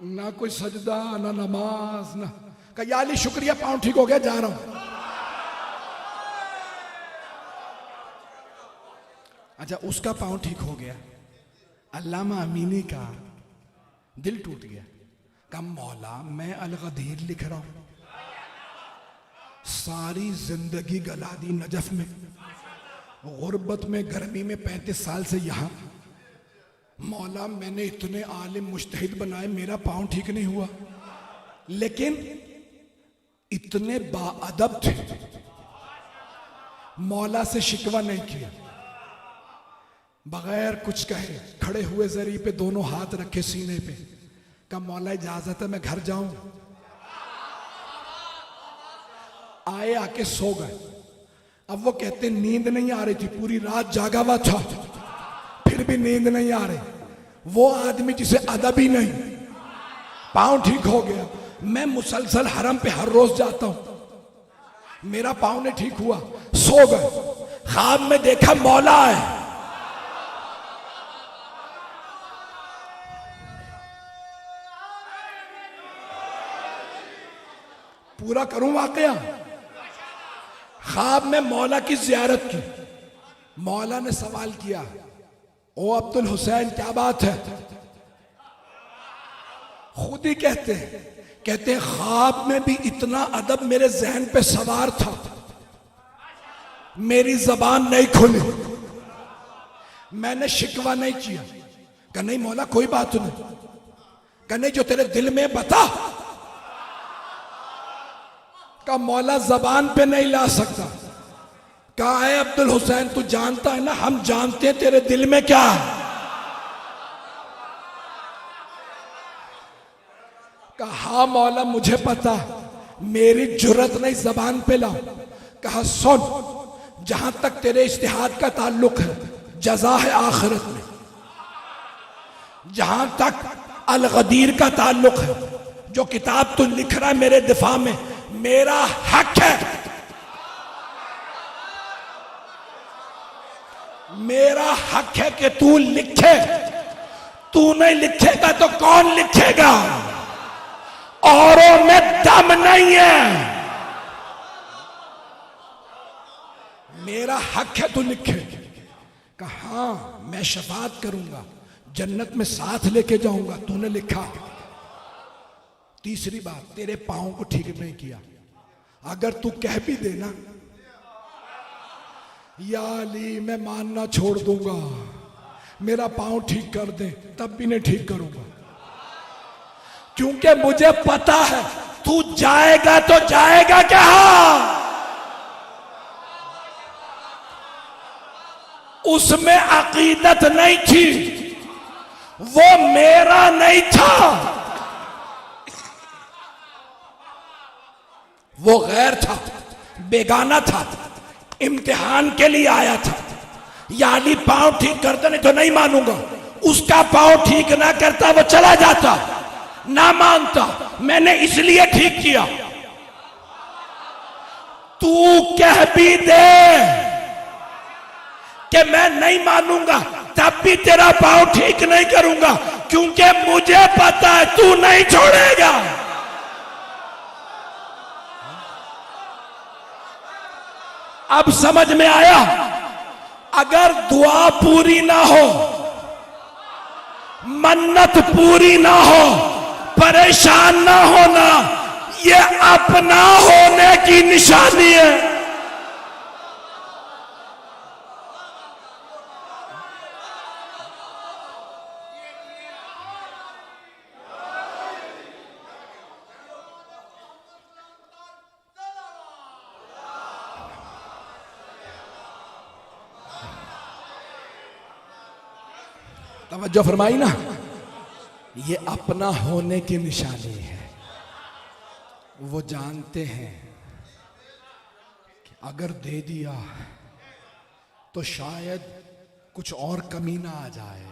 ना कोई सजदा, ना नमाज, ना कहा या अली शुक्रिया, पाँव ठीक हो गया, जा रहा हूं। अच्छा, उसका पाँव ठीक हो गया, अल्लामा अमीनी का दिल टूट गया। कहा मौला मैं अल-गदीर लिख रहा हूं, सारी जिंदगी गला दी नजफ में, गुर्बत में, गर्मी में, 35 साल से यहां। मौला मैंने इतने आलिम मुज्तहिद बनाए, मेरा पाँव ठीक नहीं हुआ, लेकिन इतने बाअदब थे, मौला से शिकवा नहीं किया, बगैर कुछ कहे खड़े हुए जरी पे दोनों हाथ रखे सीने पे, कहा मौला इजाजत है मैं घर जाऊं। आए, आके सो गए। अब वो कहते नींद नहीं आ रही थी, पूरी रात जागा हुआ था, फिर भी नींद नहीं आ रही। वो आदमी जिसे अदब ही नहीं, पाँव ठीक हो गया। मैं मुसलसल हरम पे हर रोज जाता हूं, मेरा पाँव नहीं ठीक हुआ। सो गए, ख्वाब में देखा मौला है। पूरा करूं वाकया। ख्वाब में मौला की जियारत की। मौला ने सवाल किया, ओ अब्दुल हुसैन क्या बात है? खुद ही कहते हैं ख्वाब में भी इतना अदब मेरे जहन पे सवार था, मेरी जबान नहीं खुली, मैंने शिकवा नहीं किया। कहा नहीं मौला कोई बात नहीं। कहा नहीं, जो तेरे दिल में बता। का मौला जबान पे नहीं ला सकता। कहा है अब्दुल हुसैन तू जानता है ना, हम जानते हैं तेरे दिल में क्या है। कहा हाँ मौला मुझे पता, मेरी जुर्रत नहीं जबान पे ला। कहा सुन, जहां तक तेरे इज्तिहाद का ताल्लुक है जज़ा है आखिरत में, जहां तक अल-गदीर का ताल्लुक है, जो किताब तू लिख रहा है मेरे दिफा में, मेरा हक है, मेरा हक है कि तू लिखे। तू नहीं लिखेगा तो कौन लिखेगा? औरों में दम नहीं है, मेरा हक है तू लिखे। कहा हाँ मैं शफाअत करूंगा, जन्नत में साथ लेके जाऊंगा, तूने लिखा। तीसरी बात, तेरे पाँव को ठीक नहीं किया। अगर तू कह भी देना या अली मैं मानना छोड़ दूंगा, मेरा पाँव ठीक कर दे, तब भी नहीं ठीक करूंगा, क्योंकि मुझे पता है तू जाएगा तो जाएगा कहां? उसमें अकीदत नहीं थी, वो मेरा नहीं था, वो गैर था, बेगाना था, इम्तिहान के लिए आया था। यानी पाँव ठीक करता, नहीं तो नहीं मानूंगा। उसका पाँव ठीक ना करता, वो चला जाता, ना मानता, मैंने इसलिए ठीक किया। तू कह भी दे कि मैं नहीं मानूंगा, तब भी तेरा पाँव ठीक नहीं करूंगा, क्योंकि मुझे पता है तू नहीं छोड़ेगा। अब समझ में आया? अगर दुआ पूरी ना हो, मन्नत पूरी ना हो, परेशान ना होना, ये अपना होने की निशानी है। तवज्जो फरमाई ना, ये अपना होने की निशानी है। वो जानते हैं कि अगर दे दिया तो शायद कुछ और कमी ना आ जाए,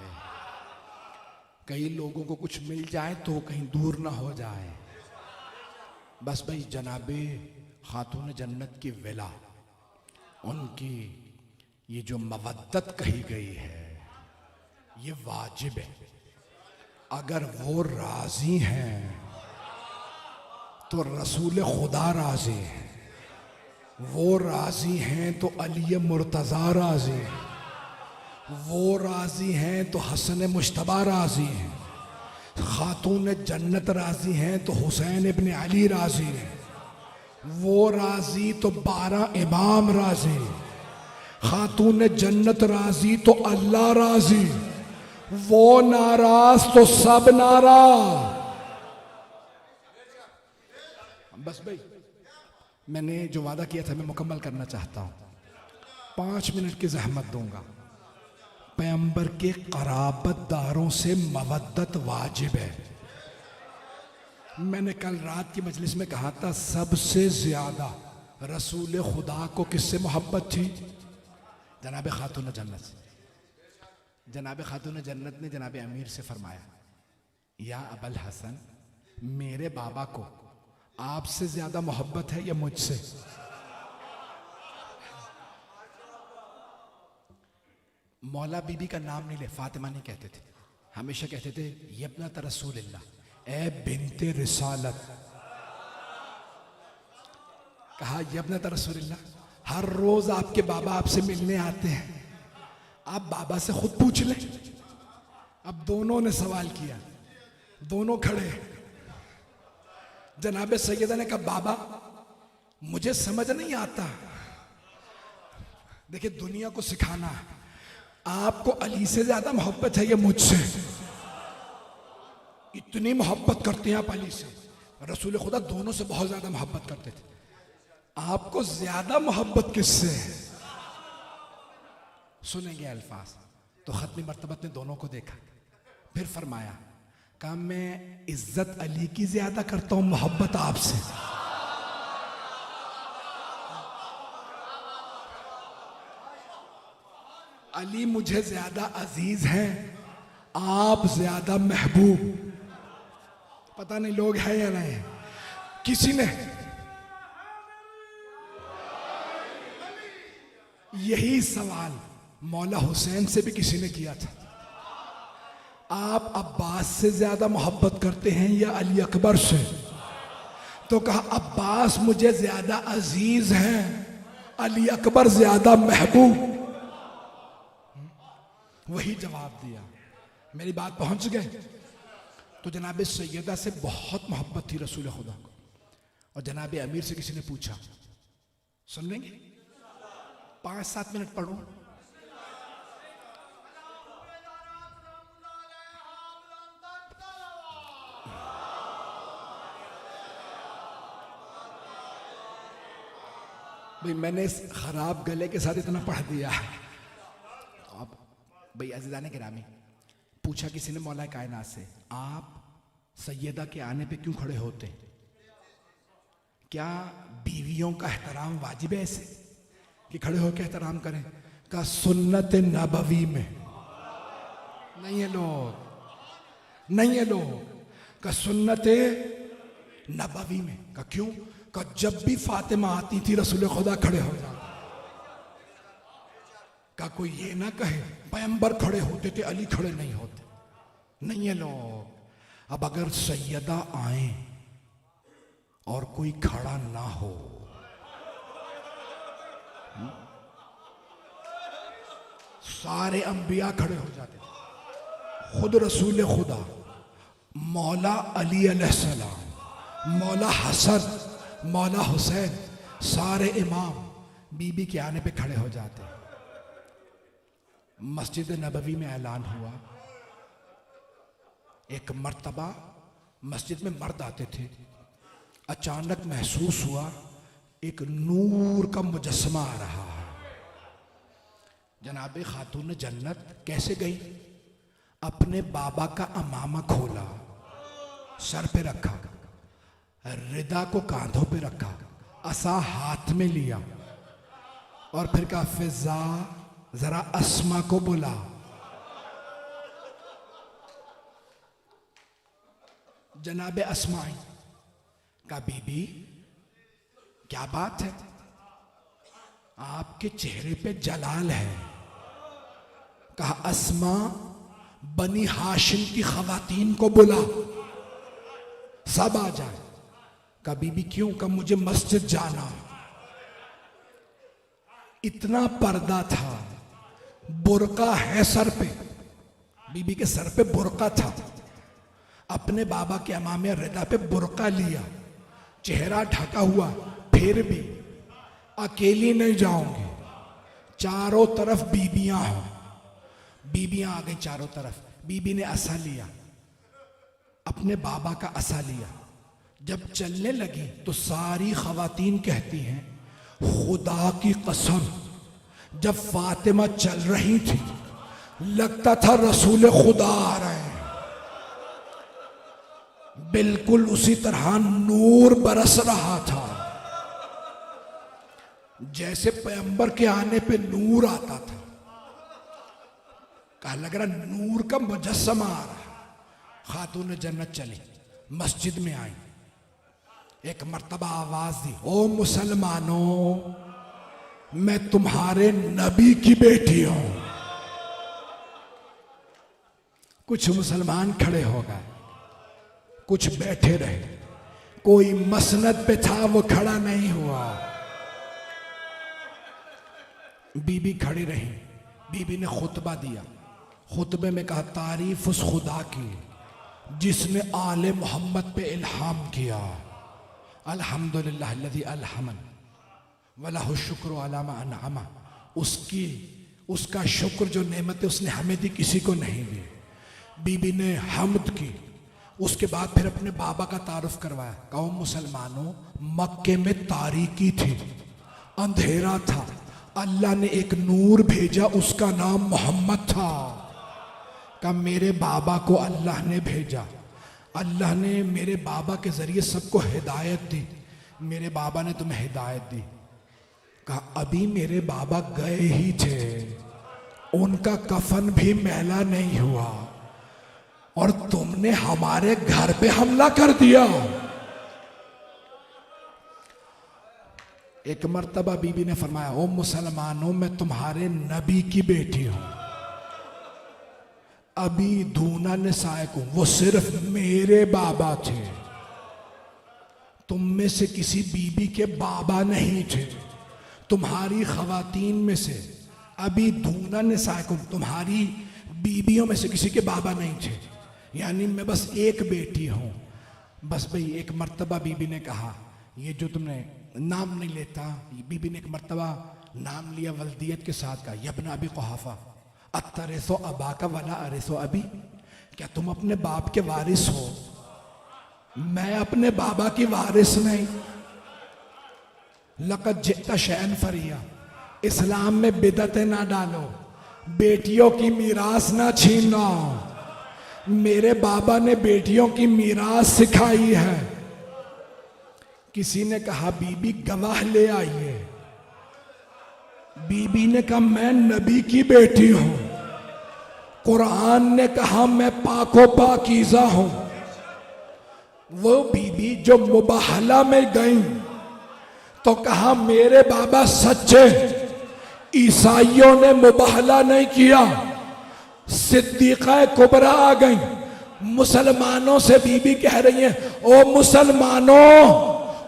कई लोगों को कुछ मिल जाए तो कहीं दूर ना हो जाए। बस भाई जनाबे खातून जन्नत की विला, उनकी ये जो मवद्दत कही गई है, ये वाजिब है। अगर वो राजी हैं तो रसूल खुदा राजी है, वो राजी हैं तो अली मुर्तज़ा राजी है, वो राजी हैं तो हसन मुश्तबा राजी हैं, खातून जन्नत राजी हैं तो हुसैन इब्न अली राजी हैं, वो राजी तो 12 इमाम राजी, खातून जन्नत राजी तो अल्लाह राजी, वो नाराज तो सब नाराज। बस भाई, मैंने जो वादा किया था मैं मुकम्मल करना चाहता हूं। 5 मिनट की जहमत दूंगा। पैगंबर के क़राबतदारों से मवद्दत वाजिब है। मैंने कल रात की मजलिस में कहा था सबसे ज्यादा रसूल खुदा को किससे मोहब्बत थी? जनाब खातून जन्नत से। जनाब खातून जन्नत ने जनाब अमीर से फरमाया, या अबल हसन, मेरे बाबा को आपसे ज्यादा मोहब्बत है या मुझसे? मौला बीबी का नाम नहीं ले, फातिमा नहीं कहते थे, हमेशा कहते थे यब्नत रसूलिल्लाह, ए बिन्ते रिसालत। कहा यब्नत रसूलिल्लाह, हर रोज आपके बाबा आपसे मिलने आते हैं, आप बाबा से खुद पूछ लें। अब दोनों ने सवाल किया, दोनों खड़े। जनाबे सैयदा ने कहा बाबा मुझे समझ नहीं आता। देखिए दुनिया को सिखाना, आपको अली से ज्यादा मोहब्बत है या मुझसे? इतनी मोहब्बत करते हैं आप अली से, रसूल खुदा दोनों से बहुत ज्यादा मोहब्बत करते थे, आपको ज्यादा मोहब्बत किससे? सुनेंगे अल्फाज। तो खत्मी मर्तबत ने दोनों को देखा, फिर फरमाया, कहा मैं इज्जत अली की ज्यादा करता हूं, मोहब्बत आपसे। अली मुझे ज्यादा अजीज हैं, आप ज्यादा महबूब। पता नहीं लोग हैं या नहीं। किसी ने यही सवाल मौला हुसैन से भी किसी ने किया था, आप अब्बास से ज्यादा मोहब्बत करते हैं या अली अकबर से? तो कहा अब्बास मुझे ज्यादा अजीज हैं, अली अकबर ज्यादा महबूब। वही जवाब दिया। मेरी बात पहुंच गए? तो जनाब सैयदा से बहुत मोहब्बत थी रसूल खुदा को, और जनाब अमीर से किसी ने पूछा, सुन लेंगे? 5-7 मिनट पढ़ो। भाई मैंने इस खराब गले के साथ इतना पढ़ दिया। अब भाई अज़ीज़ाने गिरामी, पूछा किसी ने मौला कायनात से, आप सैयदा के आने पे क्यों खड़े होते? क्या बीवियों का एहतराम वाजिब है ऐसे कि खड़े होकर एहतराम करें? का सुन्नत नबवी में नहीं है लोग, नहीं है लोग। का सुन्नत नबवी में। का क्यों? का जब भी फातिमा आती थी रसूल खुदा खड़े हो जाते। का कोई ये ना कहे पैगंबर खड़े होते थे, अली खड़े नहीं होते। नहीं है लोग। अब अगर सैयदा आए और कोई खड़ा ना हो, सारे अंबिया खड़े हो जाते थे। खुद रसूल खुदा मौला अली अलैहिस्सलाम, मौला हसन, मौला हुसैन, सारे इमाम बीबी के आने पे खड़े हो जाते। मस्जिद नबवी में ऐलान हुआ, एक मर्तबा मस्जिद में मर्द आते थे, अचानक महसूस हुआ एक नूर का मुजस्समा आ रहा है। जनाबे खातून जन्नत कैसे गई? अपने बाबा का अमामा खोला, सर पे रखा, रिदा को कांधों पे रखा, असा हाथ में लिया और फिर कहा फिजा जरा अस्मा को बुला। जनाबे अस्मा आई, कहा बीबी क्या बात है, आपके चेहरे पे जलाल है। कहा अस्मा बनी हाशिम की खवातीन को बुला, सब आ जाए। का बीबी क्यों? का मुझे मस्जिद जाना। इतना पर्दा था, बुर्का है सर पे, बीबी के सर पे बुर्का था। अपने बाबा के अमामे रिदा पे बुर्का लिया, चेहरा ढका हुआ, फिर भी अकेली नहीं जाऊंगी, चारों तरफ बीबियां हो। बीबियां आ गई चारों तरफ। बीबी ने असा लिया, अपने बाबा का असा लिया। जब चलने लगी तो सारी खवातीन कहती हैं, खुदा की कसम, जब फातिमा चल रही थी लगता था रसूल खुदा आ रहे हैं। बिल्कुल उसी तरह नूर बरस रहा था, जैसे पैगंबर के आने पे नूर आता था। कहा लग रहा नूर का मुजस्समा आ रहा। खातून जन्नत चली, मस्जिद में आई, एक मर्तबा आवाज दी, ओ मुसलमानों, मैं तुम्हारे नबी की बेटी हूं। कुछ मुसलमान खड़े हो गए, कुछ बैठे रहे, कोई मसनद पे था वो खड़ा नहीं हुआ। बीबी खड़ी रही। बीबी ने खुतबा दिया। खुतबे में कहा, तारीफ उस खुदा की जिसने आले मोहम्मद पे इल्हाम किया। अल्हम्दुलिल्लाह अल्लज़ी अलहमन वलहु शुक्र अला मा अनअमा। उसका शुक्र जो नेमतें उसने हमें दी किसी को नहीं दी। बीबी ने हम्द की। उसके बाद फिर अपने बाबा का तारुफ करवाया। कहो मुसलमानों, मक्के में तारीकी थी, अंधेरा था, अल्लाह ने एक नूर भेजा, उसका नाम मोहम्मद था। का मेरे बाबा को अल्लाह ने भेजा, अल्लाह ने मेरे बाबा के जरिए सबको हिदायत दी, मेरे बाबा ने तुम्हें हिदायत दी। कहा अभी मेरे बाबा गए ही थे, उनका कफन भी मैला नहीं हुआ और तुमने हमारे घर पे हमला कर दिया। एक मर्तबा बीबी ने फरमाया, ओ मुसलमानों, मैं तुम्हारे नबी की बेटी हूं। अभी दूना निसायकुम, वो सिर्फ मेरे बाबा थे, तुम में से किसी बीबी के बाबा नहीं थे। तुम्हारी खवातीन में से अभी दूना निसायकुम, तुम्हारी बीबियों में से किसी के बाबा नहीं थे, यानी मैं बस एक बेटी हूं। बस भाई एक मर्तबा बीबी ने कहा, ये जो तुमने नाम नहीं लेता, बीबी ने एक मर्तबा नाम लिया वल्दियत के साथ, का यब्न अबी कुहाफा अतरिसो अबा का वला अरिसो अबी, क्या तुम अपने बाप के वारिस हो? मैं अपने बाबा की वारिस नहीं। लक़द जिता शैन फरिया, इस्लाम में बिदत ना डालो, बेटियों की मीरास ना छीनो। मेरे बाबा ने बेटियों की मीरास सिखाई है। किसी ने कहा बीबी गवाह ले आइए। बीबी ने कहा मैं नबी की बेटी हूं। कुरान ने कहा मैं पाको पाकीज़ा हूं। वो बीबी जो मुबाहला में गई तो कहा मेरे बाबा सच्चे। ईसाइयों ने मुबाहला नहीं किया, सिद्दीक़ा कुबरा आ गई। मुसलमानों से बीबी कह रही है, ओ मुसलमानों,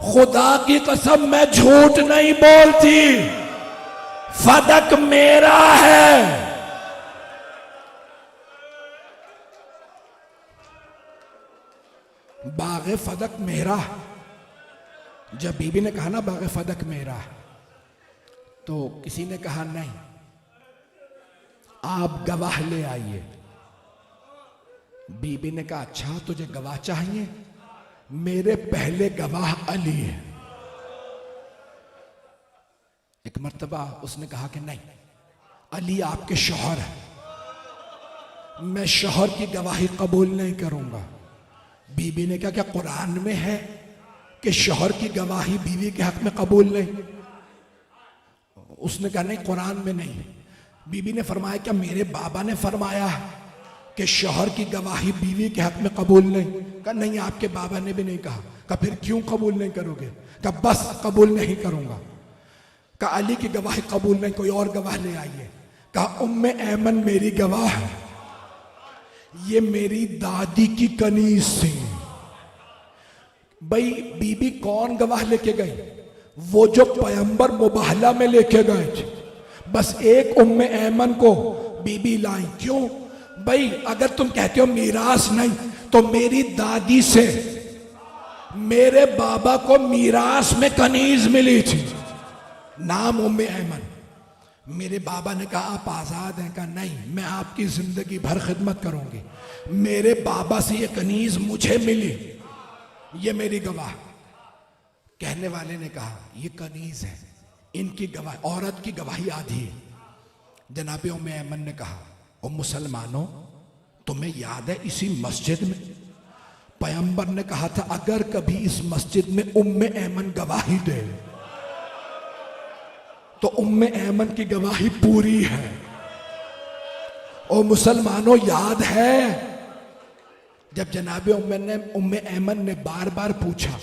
खुदा की कसम मैं झूठ नहीं बोलती, फदक मेरा है। बाग़े फदक मेरा। जब बीबी ने कहा ना बाग़े फदक मेरा, तो किसी ने कहा नहीं, आप गवाह ले आइए। बीबी ने कहा अच्छा तुझे गवाह चाहिए, मेरे पहले गवाह अली है। एक मर्तबा उसने कहा कि नहीं, अली आपके शौहर है, मैं शौहर की गवाही कबूल नहीं करूंगा। बीबी ने कहा क्या कुरान में है कि शौहर की गवाही बीवी के हक में कबूल नहीं? उसने कहा नहीं, कुरान में नहीं। बीबी ने फरमाया क्या मेरे बाबा ने फरमाया कि शौहर की गवाही बीवी के हक में कबूल नहीं? कहा नहीं, आपके बाबा ने भी नहीं कहा। कहा फिर क्यों कबूल नहीं करोगे? कहा बस कबूल नहीं करूंगा। कहा अली की गवाही कबूल नहीं, कोई और गवाह ले आइए। कहा उम्मे ऐमन मेरी गवाह है। ये मेरी दादी की कनीज थी। भाई बीबी कौन गवाह लेके गई? वो जो पैगंबर मुबाहला में लेके गए थे। बस एक उम्मे ऐमन को बीबी लाई। क्यों भाई? अगर तुम कहते हो मीरास नहीं, तो मेरी दादी से मेरे बाबा को मीरास में कनीज मिली थी, नाम उम्मे ऐमन। मेरे बाबा ने कहा आप आजाद हैं? कहा नहीं, मैं आपकी जिंदगी भर खिदमत करूंगी। मेरे बाबा से ये कनीज मुझे मिली, ये मेरी गवाह। कहने वाले ने कहा ये कनीज है, इनकी गवाह, औरत की गवाही आधी है। जनाबे उम्मे ऐमन ने कहा ओ मुसलमानों, तुम्हें याद है इसी मस्जिद में पैगंबर ने कहा था अगर कभी इस मस्जिद में उम्मे ऐमन गवाही दे तो उम्मे ऐमन की गवाही पूरी है। ओ मुसलमानों, याद है जब जनाबे उम्मे ऐमन ने बार बार पूछा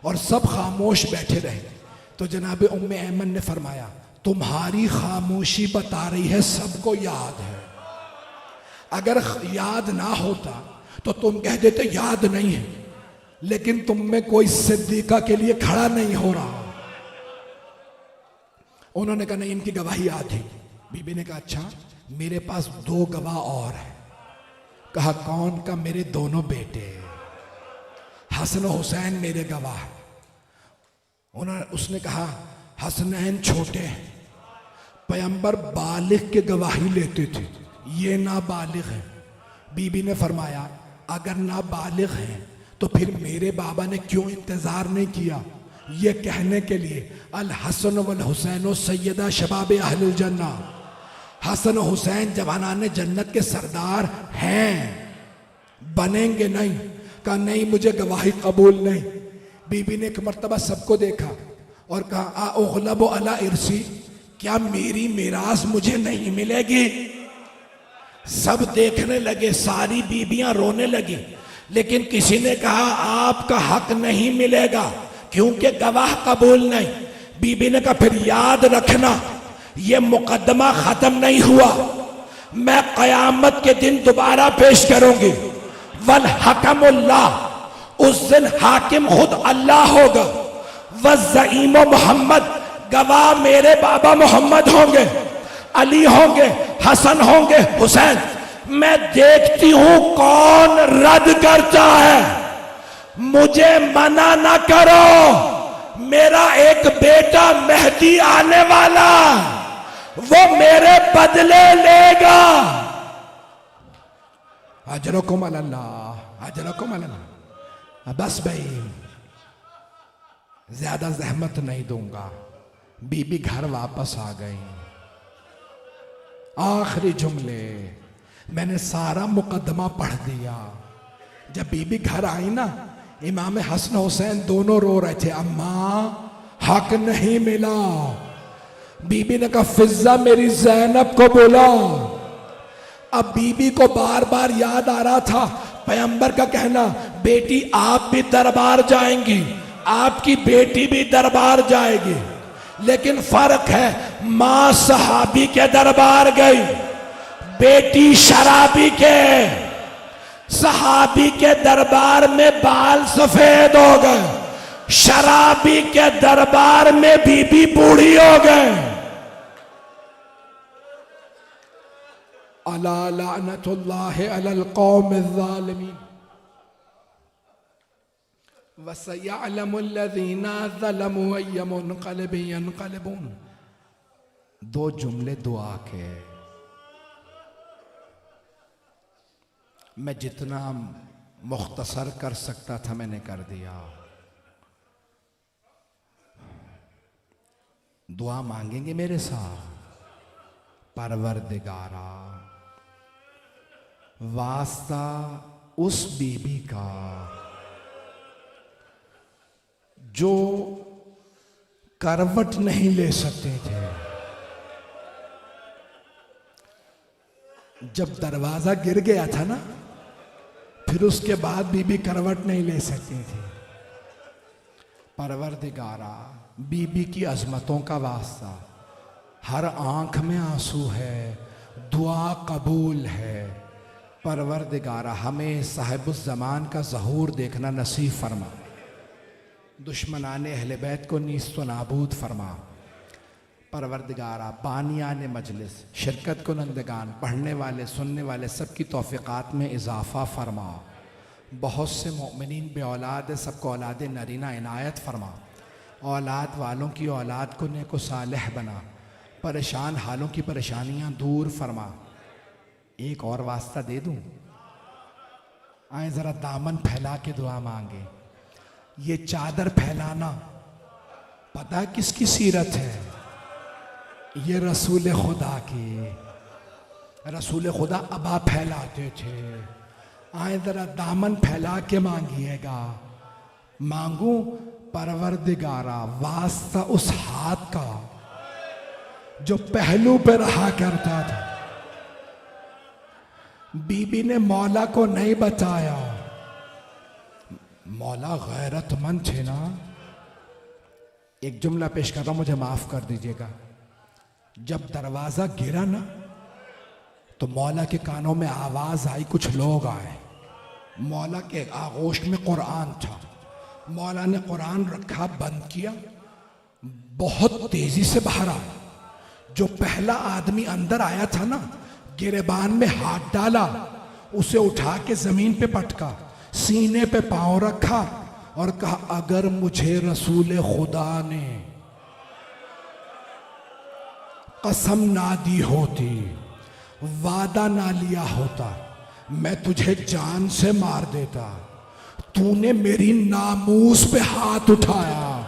और सब खामोश बैठे रहे, तो जनाबे उम्मे ऐमन ने फरमाया तुम्हारी खामोशी बता रही है सबको याद है। अगर याद ना होता तो तुम कह देते याद नहीं है, लेकिन तुम में कोई सिद्दीका के लिए खड़ा नहीं हो रहा। उन्होंने कहा नहीं, इनकी गवाही याद है। बीबी ने कहा अच्छा, मेरे पास 2 गवाह और हैं। कहा कौन? का मेरे दोनों बेटे हसन हुसैन मेरे गवाह। उसने कहा हसनैन छोटे हैं, पैगंबर बालिग के गवाही लेते थे, ये नाबालिग है। बीबी ने फरमाया अगर नाबालिग हैं तो फिर मेरे बाबा ने क्यों इंतजार नहीं किया ये कहने के लिए अल हसन वल हुसैन सैयदा शबाब अहलुल जन्ना, हसन हुसैन जवानाने जन्नत के सरदार हैं, बनेंगे नहीं। कहा नहीं, मुझे गवाही कबूल नहीं। बीबी ने एक मर्तबा सबको देखा और कहा आ उगलबो अला इरसी, क्या मेरी मिरास मुझे नहीं मिलेगी? सब देखने लगे, सारी बीबियां रोने लगी, लेकिन किसी ने कहा आपका हक नहीं मिलेगा क्योंकि गवाह कबूल नहीं। बीबी ने कहा फिर याद रखना ये मुकदमा खत्म नहीं हुआ, मैं कयामत के दिन दोबारा पेश करूंगी। वल हकमुल्लाह, उस दिन हाकिम खुद अल्लाह होगा। वज़ईम मोहम्मद, गवाह मेरे बाबा मोहम्मद होंगे, अली होंगे, हसन होंगे, हुसैन। मैं देखती हूं कौन रद्द करता है, मुझे मना ना करो। मेरा एक बेटा मेहदी आने वाला, वो मेरे बदले लेगा। अजरकुम अल्लाह, अजरकुम अल्लाह। बस भाई ज्यादा जहमत नहीं दूंगा। बीबी घर वापस आ गई। आखिरी जुमले मैंने सारा मुकदमा पढ़ दिया। जब बीबी घर आई ना, इमाम हसन हुसैन दोनों रो रहे थे, अम्मा हक नहीं मिला। बीबी ने कहा फिजा मेरी ज़ैनब को बोला। अब बीबी को बार बार याद आ रहा था पैगंबर का कहना, बेटी आप भी दरबार जाएंगी, आपकी बेटी भी दरबार जाएगी। लेकिन फर्क है, मां सहाबी के दरबार गई, बेटी शराबी के। सहाबी के दरबार में बाल सफेद हो गए, शराबी के दरबार में बीबी बूढ़ी हो गए। अला लानतुल्लाहि अलल कौमिज़ ज़ालिमीन वसयअलमुल्लज़ीना ज़लमू अय्य मुनक़लिबिन यनक़लिबून। 2 जुमले दुआ के मैं जितना मुख्तसर कर सकता था मैंने कर दिया। दुआ मांगेंगे मेरे साथ। परवरदिगारा, वास्ता उस बीबी का जो करवट नहीं ले सकते थे। जब दरवाजा गिर गया था ना, फिर उसके बाद बीबी करवट नहीं ले सकती थी। परवरदिगारा, बीबी की अजमतों का वास्ता, हर आंख में आंसू है, दुआ कबूल है। परवरदिगारा हमें साहिबुस ज़मान का ज़हूर देखना नसीब फरमा, दुश्मनाने अहले बैत को नीस्तो नाबूद फरमा। परवरदिगारा बानियान मजलिस, शिरकत कुनंदगान, पढ़ने वाले सुनने वाले सब की तौफ़ीक़ात में इजाफ़ा फरमा। बहुत से मोमिनीन बे औलाद है, सबको औलाद नरीना इनायत फरमा। औलाद वालों की औलाद को नेको सालेह बना, परेशान हालों की परेशानियाँ दूर फरमा। एक और वास्ता दे दूं, आए ज़रा दामन फैला के दुआ मांगे। ये चादर फैलाना पता है किसकी सीरत है? ये रसूल खुदा की। रसूल खुदा अबा फैलाते थे। आए ज़रा दामन फैला के मांगिएगा। मांगू परवरदिगारा वास्ता उस हाथ का जो पहलू पे रहा करता था। बीबी ने मौला को नहीं बताया, मौला गैरतमंद थे ना। एक जुमला पेश कर रहा हूं, मुझे माफ कर दीजिएगा। जब दरवाजा गिरा ना तो मौला के कानों में आवाज आई, कुछ लोग आए। मौला के आगोश में कुरान था। मौला ने कुरान रखा, बंद किया, बहुत तेजी से बाहर आया। जो पहला आदमी अंदर आया था ना, गिरेबान में हाथ डाला, उसे उठा के जमीन पे पटका, सीने पे पांव रखा और कहा, अगर मुझे रसूल खुदा ने कसम ना दी होती, वादा ना लिया होता, मैं तुझे जान से मार देता। तूने मेरी नामूस पे हाथ उठाया।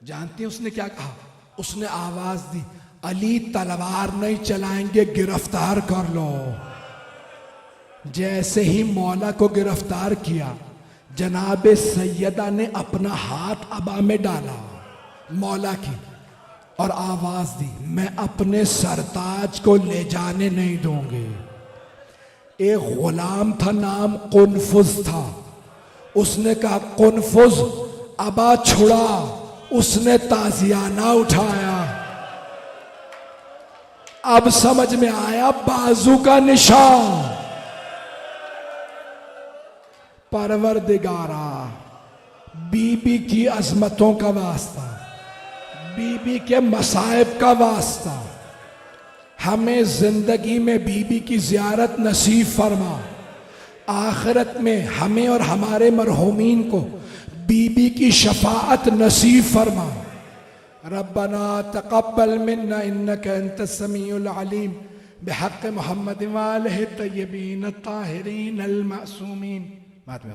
जानती हैं उसने क्या कहा? उसने आवाज दी, अली तलवार नहीं चलाएंगे, गिरफ्तार कर लो। जैसे ही मौला को गिरफ्तार किया, जनाबे सैयदा ने अपना हाथ अबा में डाला मौला की और आवाज दी, मैं अपने सरताज को ले जाने नहीं दूंगी। एक गुलाम था, नाम कुनफुज था। उसने कहा, कुनफुज अबा छुड़ा। उसने ताजियाना उठाया। अब समझ में आया बाजू का निशान। परवरदिगारा बीबी की अजमतों का वास्ता, बीबी के मसाइब का वास्ता, हमें जिंदगी में बीबी की जियारत नसीब फरमा। आखिरत में हमें और हमारे मरहूमीन को बीबी की शफाअत नसीब फरमा। रब्बना तक़ब्बल मिन्ना इन्नका अंतस समीउल अलीम बिहक़्क़ मुहम्मद व आलिहि तय्यबीन ताहिरीन अल मासूमीन। बाद में